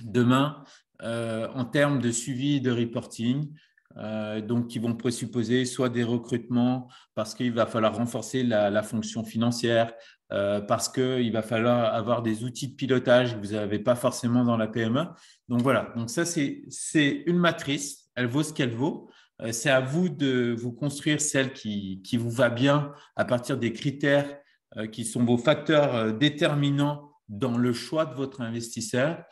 demain en termes de suivi de reporting. Donc, qui vont présupposer soit des recrutements parce qu'il va falloir renforcer la fonction financière, parce qu'il va falloir avoir des outils de pilotage que vous n'avez pas forcément dans la PME. Donc, voilà. Donc, ça, c'est une matrice. Elle vaut ce qu'elle vaut. C'est à vous de vous construire celle qui vous va bien à partir des critères qui sont vos facteurs déterminants dans le choix de votre investisseur.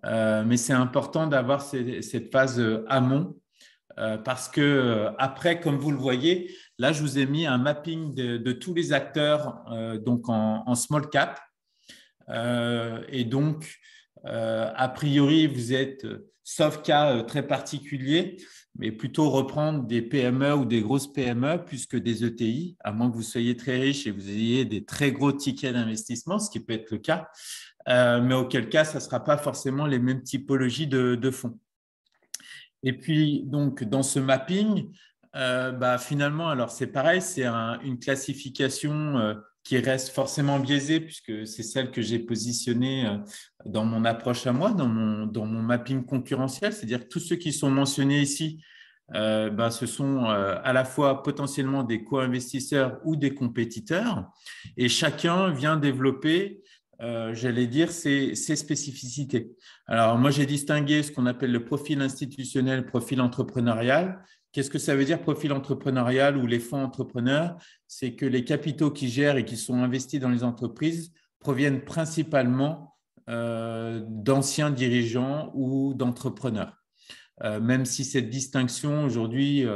Mais c'est important d'avoir cette phase amont parce que après, comme vous le voyez, là, je vous ai mis un mapping de tous les acteurs donc en small cap. Et donc, a priori, vous êtes, sauf cas très particulier, mais plutôt reprendre des PME ou des grosses PME plus que des ETI, à moins que vous soyez très riche et que vous ayez des très gros tickets d'investissement, ce qui peut être le cas. Mais auquel cas, ça ne sera pas forcément les mêmes typologies de fonds. Et puis, donc, dans ce mapping, finalement, alors c'est pareil, c'est une classification qui reste forcément biaisée puisque c'est celle que j'ai positionnée dans mon approche à moi, dans mon mapping concurrentiel, c'est-à-dire que tous ceux qui sont mentionnés ici, ce sont à la fois potentiellement des co-investisseurs ou des compétiteurs et chacun vient développer j'allais dire, ses spécificités. Alors, moi, j'ai distingué ce qu'on appelle le profil institutionnel, profil entrepreneurial. Qu'est-ce que ça veut dire, profil entrepreneurial ou les fonds entrepreneurs? C'est que les capitaux qui gèrent et qui sont investis dans les entreprises proviennent principalement d'anciens dirigeants ou d'entrepreneurs. Même si cette distinction aujourd'hui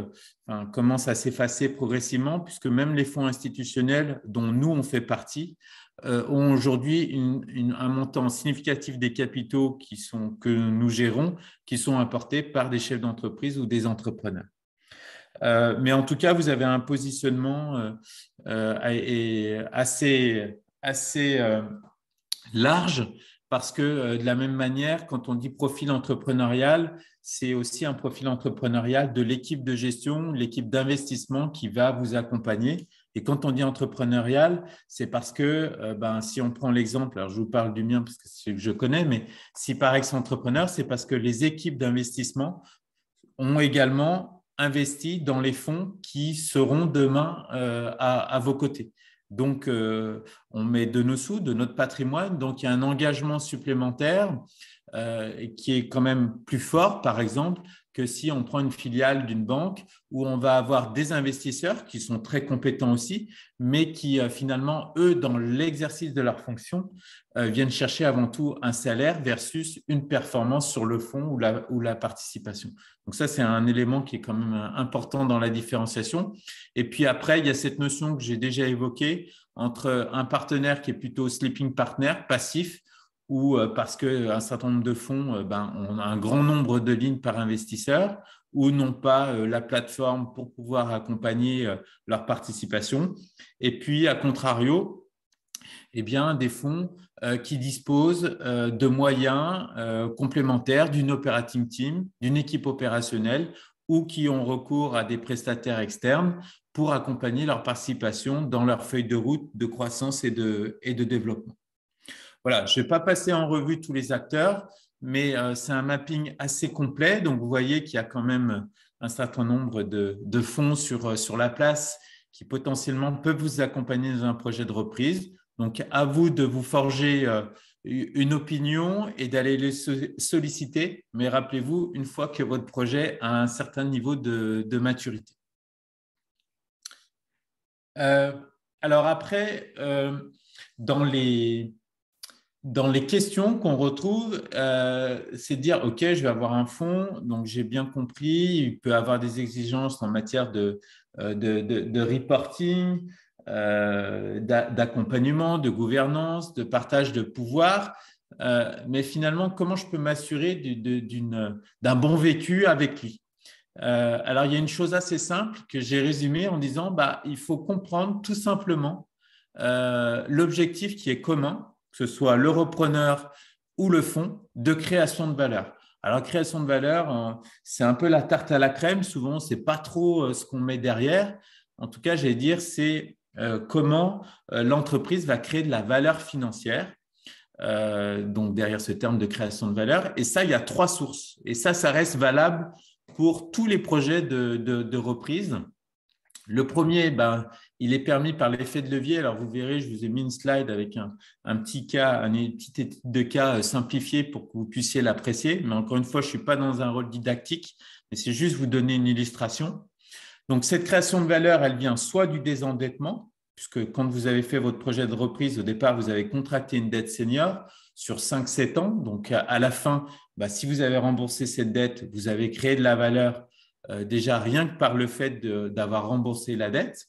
commence à s'effacer progressivement, puisque même les fonds institutionnels dont nous, on fait partie, ont aujourd'hui un montant significatif des capitaux que nous gérons, qui sont apportés par des chefs d'entreprise ou des entrepreneurs. Mais en tout cas, vous avez un positionnement assez large parce que de la même manière, quand on dit profil entrepreneurial, c'est aussi un profil entrepreneurial de l'équipe de gestion, l'équipe d'investissement qui va vous accompagner. Et quand on dit entrepreneurial, c'est parce que si on prend l'exemple, alors je vous parle du mien parce que c'est celui que je connais, mais si par ex-entrepreneur, c'est parce que les équipes d'investissement ont également investi dans les fonds qui seront demain à vos côtés. Donc, on met de nos sous, de notre patrimoine. Donc, il y a un engagement supplémentaire qui est quand même plus fort, par exemple, que si on prend une filiale d'une banque où on va avoir des investisseurs qui sont très compétents aussi, mais qui finalement, eux, dans l'exercice de leur fonction, viennent chercher avant tout un salaire versus une performance sur le fonds ou la participation. Donc ça, c'est un élément qui est quand même important dans la différenciation. Et puis après, il y a cette notion que j'ai déjà évoquée entre un partenaire qui est plutôt sleeping partner, passif, ou parce qu'un certain nombre de fonds, on a un grand nombre de lignes par investisseur, ou n'ont pas la plateforme pour pouvoir accompagner leur participation. Et puis, à contrario, eh bien, des fonds qui disposent de moyens complémentaires d'une operating team, d'une équipe opérationnelle, ou qui ont recours à des prestataires externes pour accompagner leur participation dans leur feuille de route de croissance et de développement. Voilà, je ne vais pas passer en revue tous les acteurs, mais c'est un mapping assez complet. Donc, vous voyez qu'il y a quand même un certain nombre de fonds sur la place qui potentiellement peuvent vous accompagner dans un projet de reprise. Donc, à vous de vous forger une opinion et d'aller les solliciter. Mais rappelez-vous, une fois que votre projet a un certain niveau de maturité. Alors après, dans les questions qu'on retrouve, c'est de dire, OK, je vais avoir un fonds, donc j'ai bien compris, il peut avoir des exigences en matière de reporting, d'accompagnement, de gouvernance, de partage de pouvoir. Mais finalement, comment je peux m'assurer d'un bon vécu avec lui? Alors, il y a une chose assez simple que j'ai résumée en disant, il faut comprendre tout simplement l'objectif qui est commun, que ce soit le repreneur ou le fonds, de création de valeur. Alors, création de valeur, c'est un peu la tarte à la crème. Souvent, ce n'est pas trop ce qu'on met derrière. En tout cas, j'allais dire, c'est comment l'entreprise va créer de la valeur financière. Donc, derrière ce terme de création de valeur. Et ça, il y a 3 sources. Et ça reste valable pour tous les projets de reprise. Le premier, il est permis par l'effet de levier. Alors, vous verrez, je vous ai mis une slide avec un petit cas, une petite étude de cas simplifiée pour que vous puissiez l'apprécier. Mais encore une fois, je ne suis pas dans un rôle didactique, mais c'est juste vous donner une illustration. Donc, cette création de valeur, elle vient soit du désendettement, puisque quand vous avez fait votre projet de reprise, au départ, vous avez contracté une dette senior sur 5-7 ans. Donc, à la fin, si vous avez remboursé cette dette, vous avez créé de la valeur déjà rien que par le fait d'avoir remboursé la dette.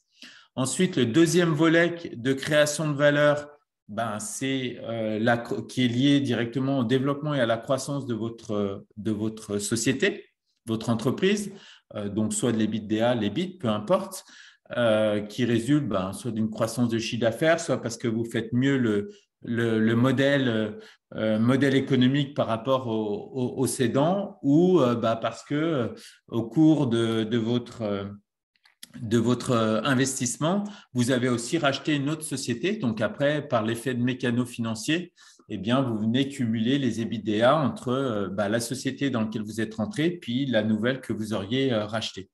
Ensuite, le deuxième volet de création de valeur, c'est qui est lié directement au développement et à la croissance de votre société, votre entreprise, donc soit de l'EBITDA, l'EBIT, peu importe, qui résulte soit d'une croissance de chiffre d'affaires, soit parce que vous faites mieux le modèle économique par rapport aux cédants, ou parce que au cours de votre investissement, vous avez aussi racheté une autre société. Donc après, par l'effet de mécano financier, vous venez cumuler les EBITDA entre la société dans laquelle vous êtes rentré puis la nouvelle que vous auriez rachetée.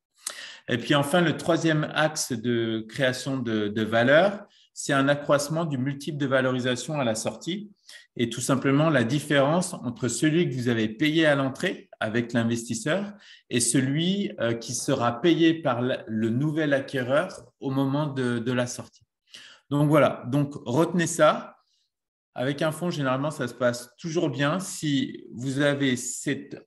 Et puis enfin, le troisième axe de création de valeur, c'est un accroissement du multiple de valorisation à la sortie et tout simplement la différence entre celui que vous avez payé à l'entrée avec l'investisseur et celui qui sera payé par le nouvel acquéreur au moment de la sortie. Donc voilà, donc retenez ça. Avec un fonds, généralement, ça se passe toujours bien si vous avez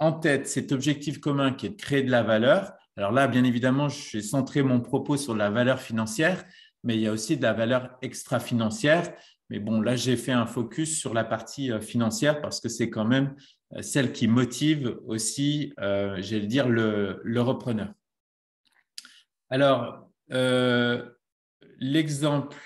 en tête cet objectif commun qui est de créer de la valeur. Alors là, bien évidemment, j'ai centré mon propos sur la valeur financière, mais il y a aussi de la valeur extra-financière. Mais bon, là, j'ai fait un focus sur la partie financière parce que c'est quand même celle qui motive aussi, j'allais dire, le repreneur. Alors, l'exemple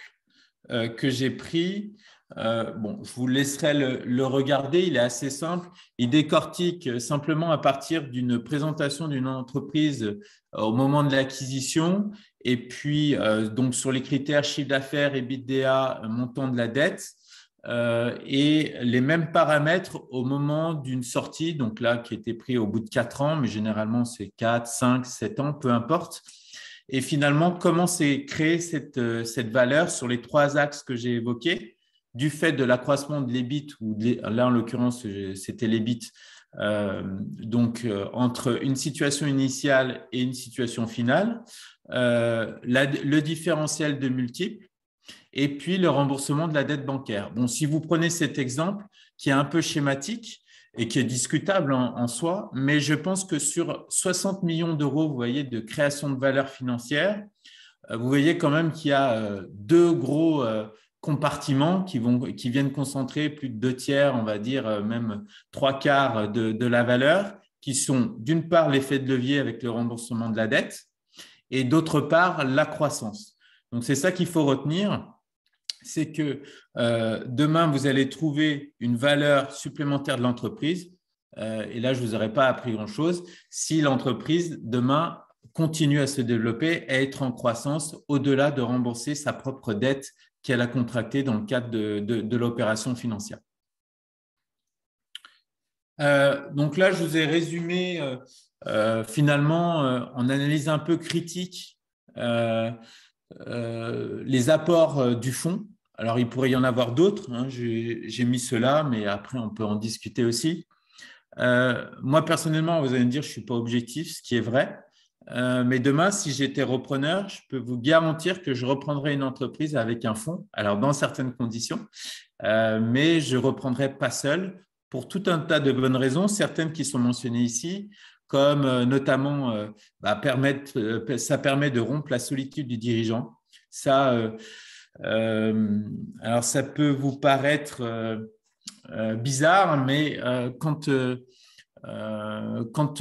que j'ai pris, je vous laisserai le regarder, il est assez simple. Il décortique simplement à partir d'une présentation d'une entreprise au moment de l'acquisition et puis donc sur les critères chiffre d'affaires, EBITDA, montant de la dette et les mêmes paramètres au moment d'une sortie, donc là qui était pris au bout de 4 ans, mais généralement c'est 4, 5, 7 ans, peu importe. Et finalement, comment s'est créée cette valeur sur les 3 axes que j'ai évoqués, du fait de l'accroissement de l'EBIT, ou là en l'occurrence c'était l'EBIT, donc entre une situation initiale et une situation finale, le différentiel de multiples, et puis le remboursement de la dette bancaire. Bon, si vous prenez cet exemple qui est un peu schématique et qui est discutable en soi, mais je pense que sur 60 millions d'euros, vous voyez, de création de valeur financière, vous voyez quand même qu'il y a 2 gros compartiments qui viennent concentrer plus de 2/3, on va dire même 3/4 de la valeur, qui sont d'une part l'effet de levier avec le remboursement de la dette et d'autre part la croissance. Donc, c'est ça qu'il faut retenir, c'est que demain, vous allez trouver une valeur supplémentaire de l'entreprise. Et là, je ne vous aurais pas appris grand-chose si l'entreprise, demain, continue à se développer, à être en croissance, au-delà de rembourser sa propre dette qu'elle a contractée dans le cadre de l'opération financière. Donc là, je vous ai résumé finalement en analyse un peu critique les apports du fonds. Alors, il pourrait y en avoir d'autres, hein. J'ai mis cela, mais après, on peut en discuter aussi. Moi, personnellement, vous allez me dire, je ne suis pas objectif, ce qui est vrai. Mais demain, si j'étais repreneur, je peux vous garantir que je reprendrai une entreprise avec un fonds, alors dans certaines conditions, mais je ne reprendrai pas seul pour tout un tas de bonnes raisons, certaines qui sont mentionnées ici, comme notamment ça permet de rompre la solitude du dirigeant. Ça, alors ça peut vous paraître bizarre, mais quand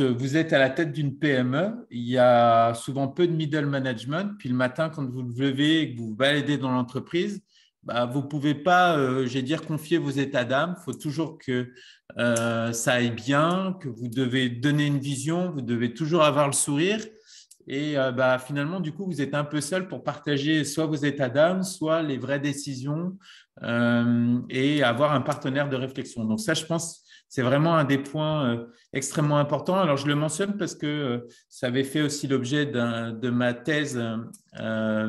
vous êtes à la tête d'une PME, il y a souvent peu de middle management. Puis le matin, quand vous vous levez et que vous vous baladez dans l'entreprise, vous ne pouvez pas, confier vos états d'âme. Il faut toujours que ça aille bien, que vous devez donner une vision, vous devez toujours avoir le sourire. Et finalement, du coup, vous êtes un peu seul pour partager soit vos états d'âme, soit les vraies décisions et avoir un partenaire de réflexion. Donc ça, je pense, c'est vraiment un des points extrêmement importants. Alors, je le mentionne parce que ça avait fait aussi l'objet de ma thèse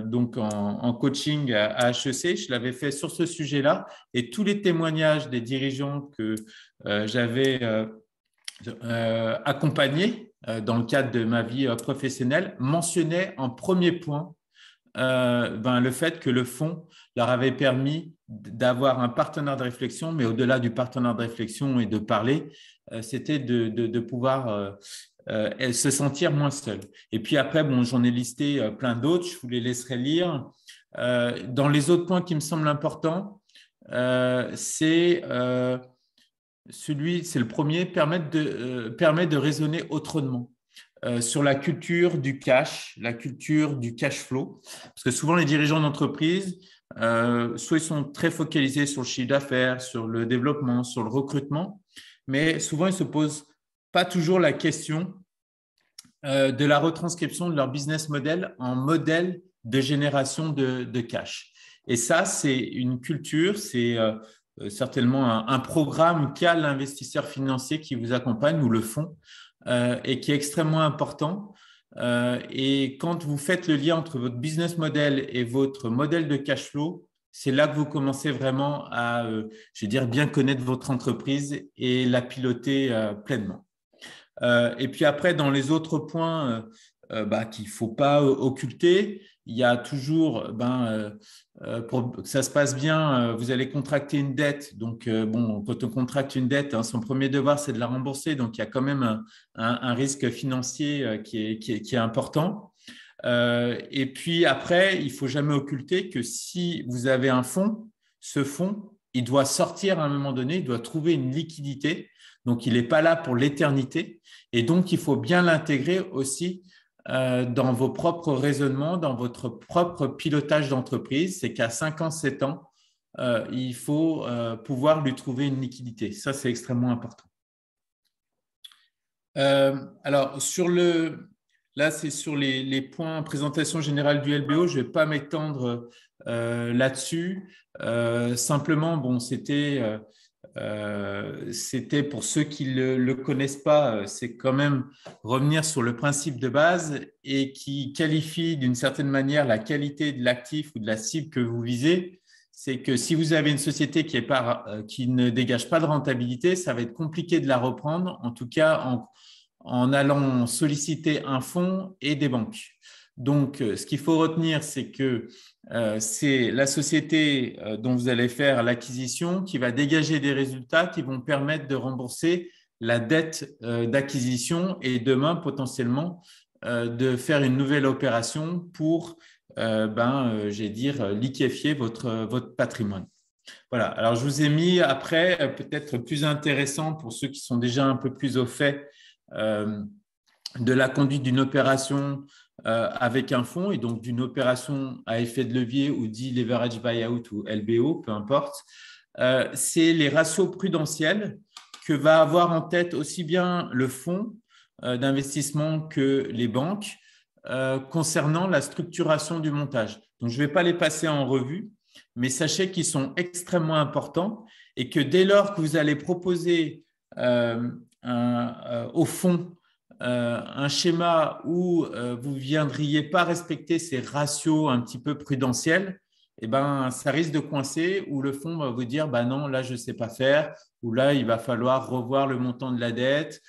donc en coaching à HEC. Je l'avais fait sur ce sujet-là et tous les témoignages des dirigeants que j'avais accompagnés dans le cadre de ma vie professionnelle mentionnaient en premier point le fait que le fonds leur avait permis d'avoir un partenaire de réflexion, mais au-delà du partenaire de réflexion et de parler, c'était de pouvoir se sentir moins seul. Et puis après, j'en ai listé plein d'autres, je vous les laisserai lire. Dans les autres points qui me semblent importants, c'est le premier, permet de raisonner autrement. Sur la culture du cash, la culture du cash flow. Parce que souvent, les dirigeants d'entreprise, soit ils sont très focalisés sur le chiffre d'affaires, sur le développement, sur le recrutement, mais souvent, ils ne se posent pas toujours la question de la retranscription de leur business model en modèle de génération de cash. Et ça, c'est une culture, c'est certainement un programme qu'a l'investisseur financier qui vous accompagne ou le fonds, et qui est extrêmement important. Et quand vous faites le lien entre votre business model et votre modèle de cash flow, c'est là que vous commencez vraiment à, bien connaître votre entreprise et la piloter pleinement. Et puis après, dans les autres points qu'il ne faut pas occulter, il y a toujours, pour que ça se passe bien, vous allez contracter une dette. Donc, quand on contracte une dette, son premier devoir, c'est de la rembourser. Donc, il y a quand même un risque financier qui est important. Et puis après, il ne faut jamais occulter que si vous avez un fonds, ce fonds, il doit sortir à un moment donné, il doit trouver une liquidité. Donc, il n'est pas là pour l'éternité. Et donc, il faut bien l'intégrer aussi dans vos propres raisonnements, dans votre propre pilotage d'entreprise. C'est qu'à 5 ans, 7 ans, il faut pouvoir lui trouver une liquidité. Ça, c'est extrêmement important. Alors, là, c'est sur les points présentation générale du LBO. Je ne vais pas m'étendre là-dessus. Simplement, c'était c'était pour ceux qui ne le connaissent pas, c'est quand même revenir sur le principe de base et qui qualifie d'une certaine manière la qualité de l'actif ou de la cible que vous visez. C'est que si vous avez une société qui ne dégage pas de rentabilité, ça va être compliqué de la reprendre, en tout cas en allant solliciter un fonds et des banques. Donc, ce qu'il faut retenir, c'est que c'est la société dont vous allez faire l'acquisition qui va dégager des résultats qui vont permettre de rembourser la dette d'acquisition et demain, potentiellement, de faire une nouvelle opération pour liquéfier votre patrimoine. Voilà. Alors, je vous ai mis après, peut-être plus intéressant pour ceux qui sont déjà un peu plus au fait de la conduite d'une opération avec un fonds et donc d'une opération à effet de levier ou dit leverage buyout ou LBO, peu importe. C'est les ratios prudentiels que va avoir en tête aussi bien le fonds d'investissement que les banques concernant la structuration du montage. Donc, je ne vais pas les passer en revue, mais sachez qu'ils sont extrêmement importants et que dès lors que vous allez proposer au fonds un schéma où vous ne viendriez pas respecter ces ratios un petit peu prudentiels, eh ben, ça risque de coincer où le fonds va vous dire bah non, là, je ne sais pas faire, ou là, il va falloir revoir le montant de la dette,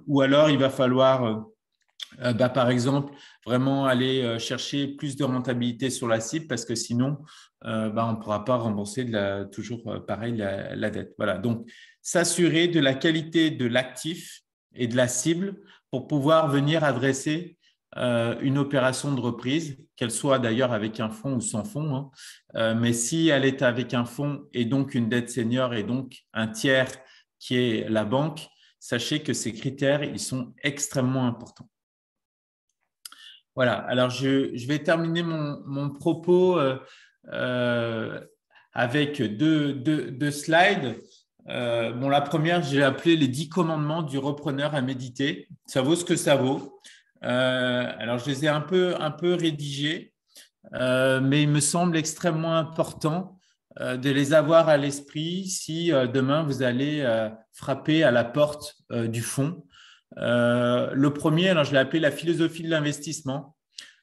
ou alors il va falloir, par exemple, vraiment aller chercher plus de rentabilité sur la cible parce que sinon, on ne pourra pas rembourser toujours pareil la dette. Voilà, donc s'assurer de la qualité de l'actif et de la cible pour pouvoir venir adresser une opération de reprise, qu'elle soit d'ailleurs avec un fonds ou sans fonds. Mais si elle est avec un fonds et donc une dette senior et donc un tiers qui est la banque, sachez que ces critères, ils sont extrêmement importants. Voilà, alors je vais terminer mon propos avec deux slides. La première, j'ai appelé les 10 commandements du repreneur à méditer. Ça vaut ce que ça vaut. Alors, je les ai un peu rédigés, mais il me semble extrêmement important de les avoir à l'esprit si demain vous allez frapper à la porte du fonds. Le premier, alors je l'ai appelé la philosophie de l'investissement.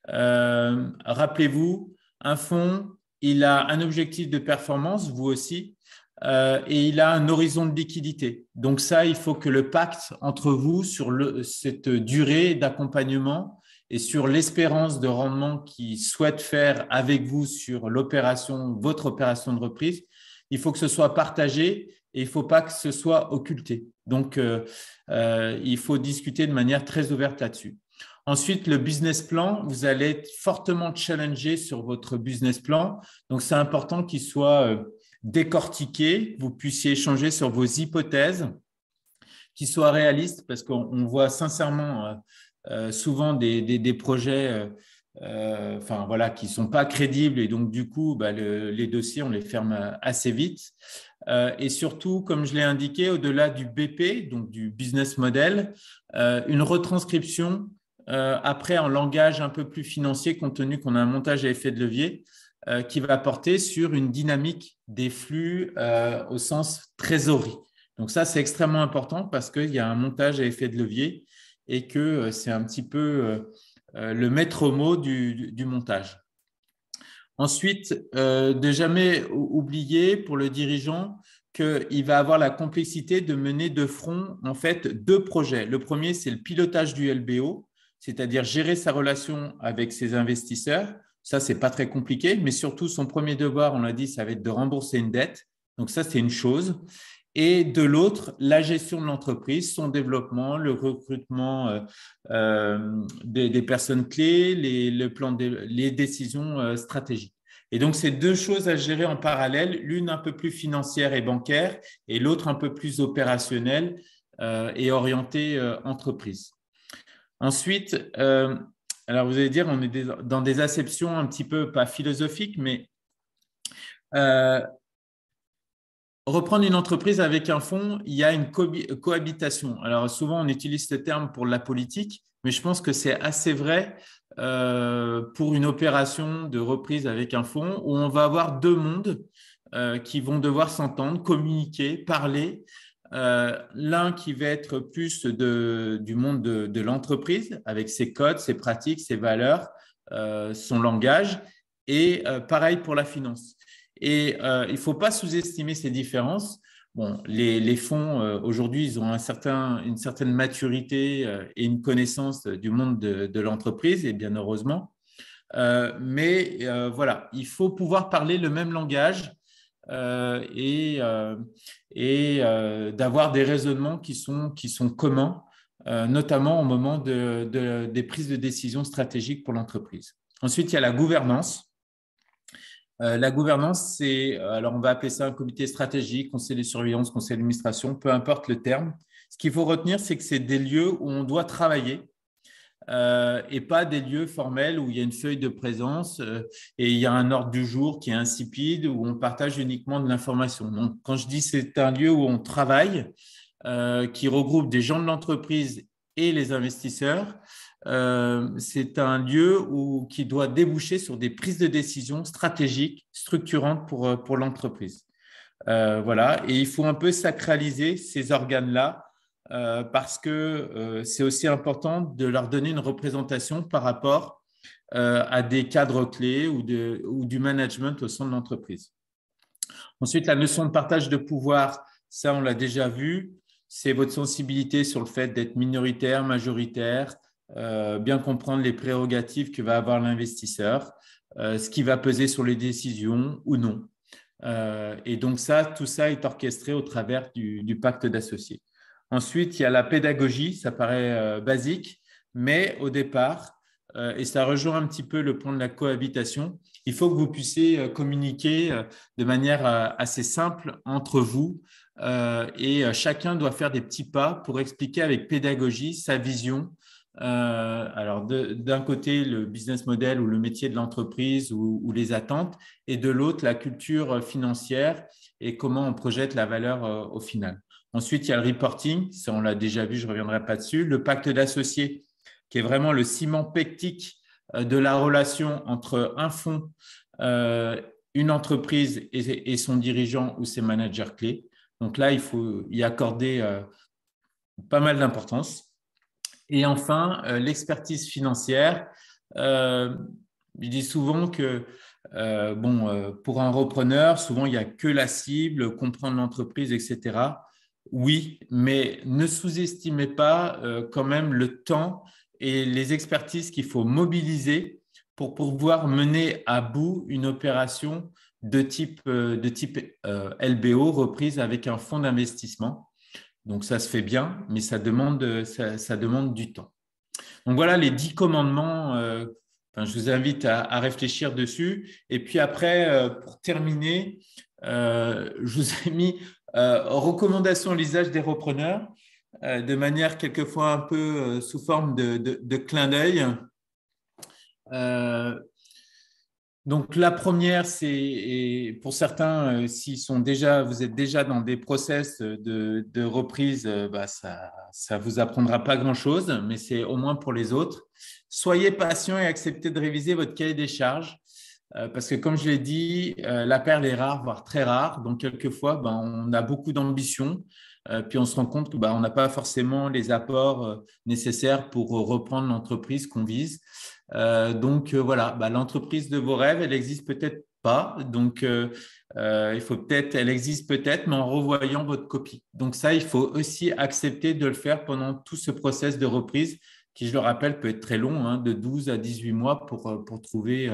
Rappelez-vous, un fonds, il a un objectif de performance, vous aussi, et il a un horizon de liquidité. Donc ça, il faut que le pacte entre vous sur cette durée d'accompagnement et sur l'espérance de rendement qu'il souhaite faire avec vous sur votre opération de reprise, il faut que ce soit partagé et il ne faut pas que ce soit occulté. Donc, il faut discuter de manière très ouverte là-dessus. Ensuite, le business plan, vous allez être fortement challengé sur votre business plan. Donc, c'est important qu'il soit décortiqué, que vous puissiez échanger sur vos hypothèses, qu'il soit réaliste parce qu'on voit sincèrement souvent des projets qui ne sont pas crédibles et donc du coup, les dossiers, on les ferme assez vite. Et surtout, comme je l'ai indiqué, au-delà du BP, donc du business model, une retranscription après en langage un peu plus financier compte tenu qu'on a un montage à effet de levier qui va porter sur une dynamique des flux au sens trésorerie. Donc ça, c'est extrêmement important parce qu'il y a un montage à effet de levier et que c'est un petit peu le maître mot du montage. Ensuite, de jamais oublier pour le dirigeant qu'il va avoir la complexité de mener de front en fait 2 projets. Le premier, c'est le pilotage du LBO, c'est-à-dire gérer sa relation avec ses investisseurs. Ça, ce n'est pas très compliqué, mais surtout son premier devoir, on l'a dit, ça va être de rembourser une dette. Donc ça, c'est une chose. Et de l'autre, la gestion de l'entreprise, son développement, le recrutement des personnes clés, les décisions stratégiques. Et donc, c'est 2 choses à gérer en parallèle, l'une un peu plus financière et bancaire et l'autre un peu plus opérationnelle et orientée entreprise. Ensuite, alors vous allez dire, on est dans des acceptions un petit peu, pas philosophiques, mais reprendre une entreprise avec un fonds, il y a une cohabitation. Alors souvent, on utilise ce terme pour la politique, mais je pense que c'est assez vrai pour une opération de reprise avec un fonds où on va avoir 2 mondes qui vont devoir s'entendre, communiquer, parler. L'un qui va être plus du monde de l'entreprise, avec ses codes, ses pratiques, ses valeurs, son langage, et pareil pour la finance. Et il ne faut pas sous-estimer ces différences. Bon, les fonds, aujourd'hui, ils ont une certaine maturité et une connaissance du monde de l'entreprise, et bien heureusement. Mais voilà, il faut pouvoir parler le même langage et d'avoir des raisonnements qui sont communs, notamment au moment des prises de décision stratégiques pour l'entreprise. Ensuite, il y a la gouvernance. La gouvernance, alors on va appeler ça un comité stratégique, conseil de surveillance, conseil d'administration, peu importe le terme. Ce qu'il faut retenir, c'est que c'est des lieux où on doit travailler et pas des lieux formels où il y a une feuille de présence et il y a un ordre du jour qui est insipide, où on partage uniquement de l'information. Donc, quand je dis c'est un lieu où on travaille, qui regroupe des gens de l'entreprise et les investisseurs, c'est un lieu qui doit déboucher sur des prises de décision stratégiques, structurantes pour l'entreprise. Voilà, et il faut un peu sacraliser ces organes-là parce que c'est aussi important de leur donner une représentation par rapport à des cadres clés ou du management au sein de l'entreprise. Ensuite, la notion de partage de pouvoir, ça on l'a déjà vu, c'est votre sensibilité sur le fait d'être minoritaire, majoritaire, bien comprendre les prérogatives que va avoir l'investisseur, ce qui va peser sur les décisions ou non. Et donc tout ça est orchestré au travers du pacte d'associés. Ensuite, il y a la pédagogie, ça paraît basique, mais au départ, et ça rejoint un petit peu le point de la cohabitation, il faut que vous puissiez communiquer de manière assez simple entre vous et chacun doit faire des petits pas pour expliquer avec pédagogie sa vision. Alors, d'un côté, le business model ou le métier de l'entreprise ou les attentes, et de l'autre, la culture financière et comment on projette la valeur au final. Ensuite, il y a le reporting, ça on l'a déjà vu, je ne reviendrai pas dessus. Le pacte d'associés, qui est vraiment le ciment pectique de la relation entre un fonds, une entreprise et son dirigeant ou ses managers clés. Donc là, il faut y accorder pas mal d'importance. Et enfin, l'expertise financière. Je dis souvent que pour un repreneur, souvent, il n'y a que la cible, comprendre l'entreprise, etc. Oui, mais ne sous-estimez pas quand même le temps et les expertises qu'il faut mobiliser pour pouvoir mener à bout une opération de type LBO, reprise avec un fonds d'investissement. Donc, ça se fait bien, mais ça demande du temps. Donc, voilà les 10 commandements. Je vous invite à réfléchir dessus. Et puis après, pour terminer, je vous ai mis recommandations à l'usage des repreneurs de manière quelquefois un peu sous forme de clin d'œil. Donc, la première, c'est pour certains, vous êtes déjà dans des process de reprise, ça vous apprendra pas grand-chose, mais c'est au moins pour les autres. Soyez patient et acceptez de réviser votre cahier des charges, parce que comme je l'ai dit, la perle est rare, voire très rare. Donc, quelquefois, on a beaucoup d'ambition, puis on se rend compte qu'on n'a pas forcément les apports nécessaires pour reprendre l'entreprise qu'on vise. Voilà, l'entreprise de vos rêves, elle n'existe peut-être pas. Donc, elle existe peut-être, mais en revoyant votre copie. Donc, ça, il faut aussi accepter de le faire pendant tout ce process de reprise qui, je le rappelle, peut être très long, de 12 à 18 mois pour trouver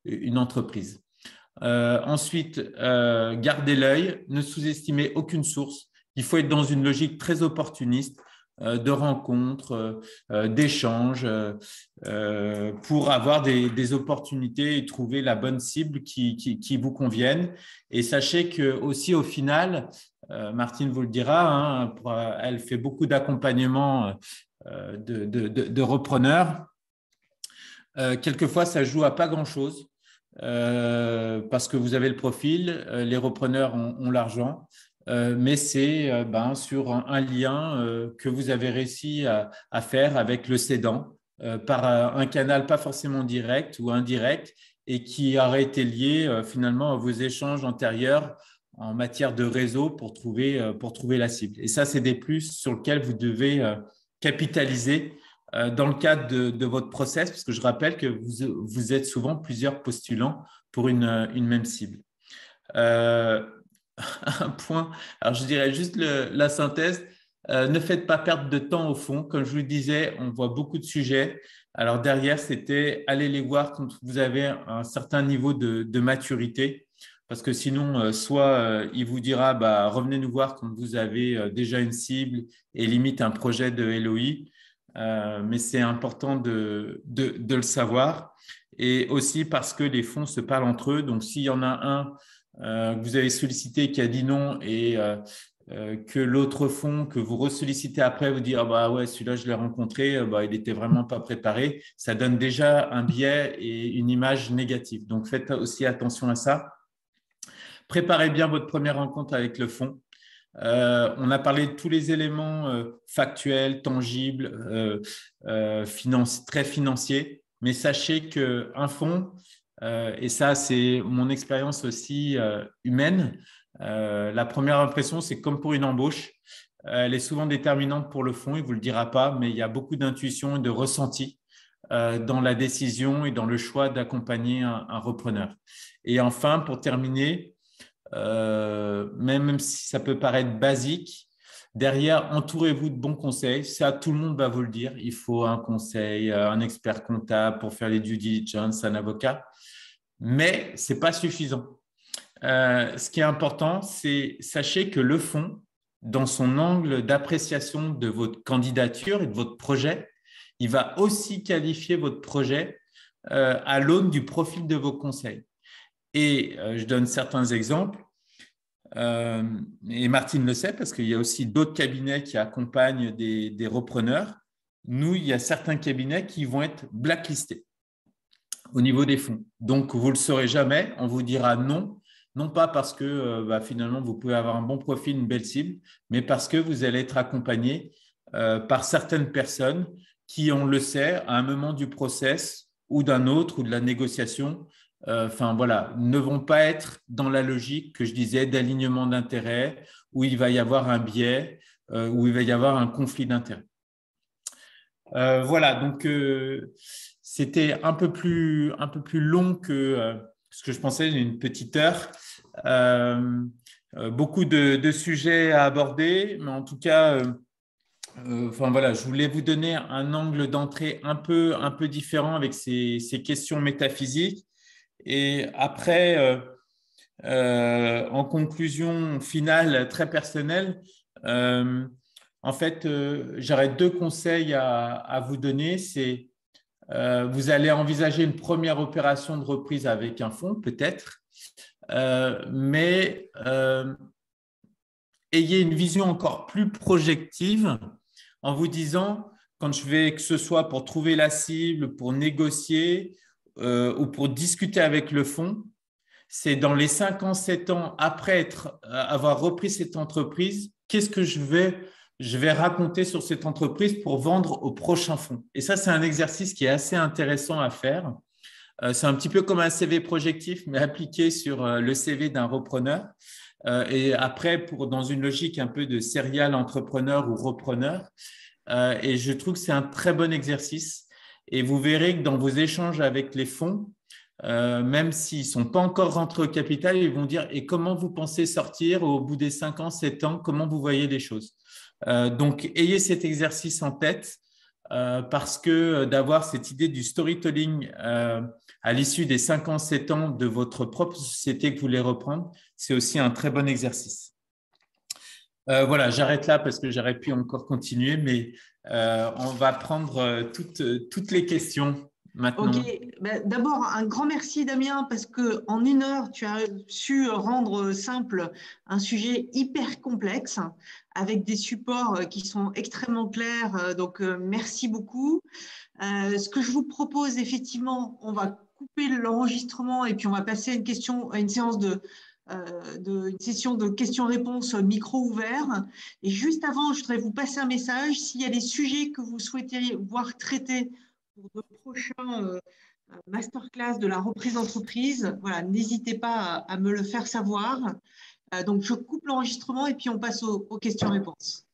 une entreprise. Ensuite, gardez l'œil, ne sous-estimez aucune source. Il faut être dans une logique très opportuniste de rencontres, d'échanges pour avoir des opportunités et trouver la bonne cible qui vous convienne. Et sachez que aussi au final, Martine vous le dira, elle fait beaucoup d'accompagnement de repreneurs. Quelquefois, ça joue à pas grand-chose parce que vous avez le profil, les repreneurs ont l'argent. Mais c'est sur un lien que vous avez réussi à faire avec le cédant par un canal pas forcément direct ou indirect et qui aurait été lié finalement à vos échanges antérieurs en matière de réseau pour trouver la cible. Et ça, c'est des plus sur lesquels vous devez capitaliser dans le cadre de votre process, parce que je rappelle que vous êtes souvent plusieurs postulants pour une même cible. Un point, alors je dirais juste la synthèse, ne faites pas perdre de temps au fond. Comme je vous le disais, on voit beaucoup de sujets. Alors derrière, c'était allez les voir quand vous avez un certain niveau de maturité, parce que sinon, soit il vous dira bah, revenez nous voir quand vous avez déjà une cible et limite un projet de LOI, mais c'est important de le savoir. Et aussi parce que les fonds se parlent entre eux. Donc, s'il y en a un que vous avez sollicité qui a dit non et que l'autre fonds que vous ressollicitez après vous dit ah bah ouais celui-là je l'ai rencontré, bah, il n'était vraiment pas préparé, ça donne déjà un biais et une image négative. Donc, faites aussi attention à ça. Préparez bien votre première rencontre avec le fonds. On a parlé de tous les éléments factuels, tangibles, très financiers, mais sachez qu'un fonds, et ça c'est mon expérience aussi humaine, la première impression c'est comme pour une embauche, elle est souvent déterminante pour le fonds, il ne vous le dira pas, mais il y a beaucoup d'intuition et de ressenti dans la décision et dans le choix d'accompagner un repreneur. Et enfin, pour terminer, même si ça peut paraître basique, derrière, entourez-vous de bons conseils. Ça, tout le monde va vous le dire. Il faut un conseil, un expert comptable pour faire les due diligence, un avocat. Mais ce n'est pas suffisant. Ce qui est important, c'est sachez que le fonds, dans son angle d'appréciation de votre candidature et de votre projet, il va aussi qualifier votre projet à l'aune du profil de vos conseils. Et je donne certains exemples. Et Martine le sait parce qu'il y a aussi d'autres cabinets qui accompagnent des repreneurs. Nous, il y a certains cabinets qui vont être blacklistés au niveau des fonds. Donc, vous ne le saurez jamais. On vous dira non, non pas parce que finalement, vous pouvez avoir un bon profil, une belle cible, mais parce que vous allez être accompagné par certaines personnes qui, on le sait, à un moment du process ou d'un autre ou de la négociation, ne vont pas être dans la logique que je disais d'alignement d'intérêts, où il va y avoir un biais, où il va y avoir un conflit d'intérêts. Donc c'était un peu plus long que ce que je pensais, une petite heure. Beaucoup de sujets à aborder, mais en tout cas, je voulais vous donner un angle d'entrée un peu différent avec ces questions métaphysiques. Et après, en conclusion finale très personnelle, en fait, j'aurais deux conseils à vous donner. C'est vous allez envisager une première opération de reprise avec un fonds, peut-être, mais ayez une vision encore plus projective en vous disant, quand je vais, que ce soit pour trouver la cible, pour négocier ou pour discuter avec le fonds, c'est dans les 5 ans, 7 ans après avoir repris cette entreprise, qu'est-ce que je vais raconter sur cette entreprise pour vendre au prochain fonds. Et ça, c'est un exercice qui est assez intéressant à faire. C'est un petit peu comme un CV projectif, mais appliqué sur le CV d'un repreneur. Et après, dans une logique un peu de serial entrepreneur ou repreneur. Et je trouve que c'est un très bon exercice. Et vous verrez que dans vos échanges avec les fonds, même s'ils ne sont pas encore rentrés au capital, ils vont dire « Et comment vous pensez sortir au bout des 5 ans, 7 ans? Comment vous voyez les choses ?» Donc, ayez cet exercice en tête parce que d'avoir cette idée du storytelling à l'issue des 5 ans, 7 ans de votre propre société que vous voulez reprendre, c'est aussi un très bon exercice. J'arrête là parce que j'aurais pu encore continuer, mais on va prendre toutes les questions maintenant. Ok, d'abord un grand merci Damien parce que en 1 heure tu as su rendre simple un sujet hyper complexe avec des supports qui sont extrêmement clairs, donc merci beaucoup. Ce que je vous propose effectivement, on va couper l'enregistrement et puis on va passer à une séance une session de questions-réponses micro ouvert. Et juste avant, je voudrais vous passer un message. S'il y a des sujets que vous souhaitez voir traités pour de prochains masterclass de la reprise d'entreprise, voilà, n'hésitez pas à me le faire savoir. Donc, je coupe l'enregistrement et puis on passe aux questions-réponses.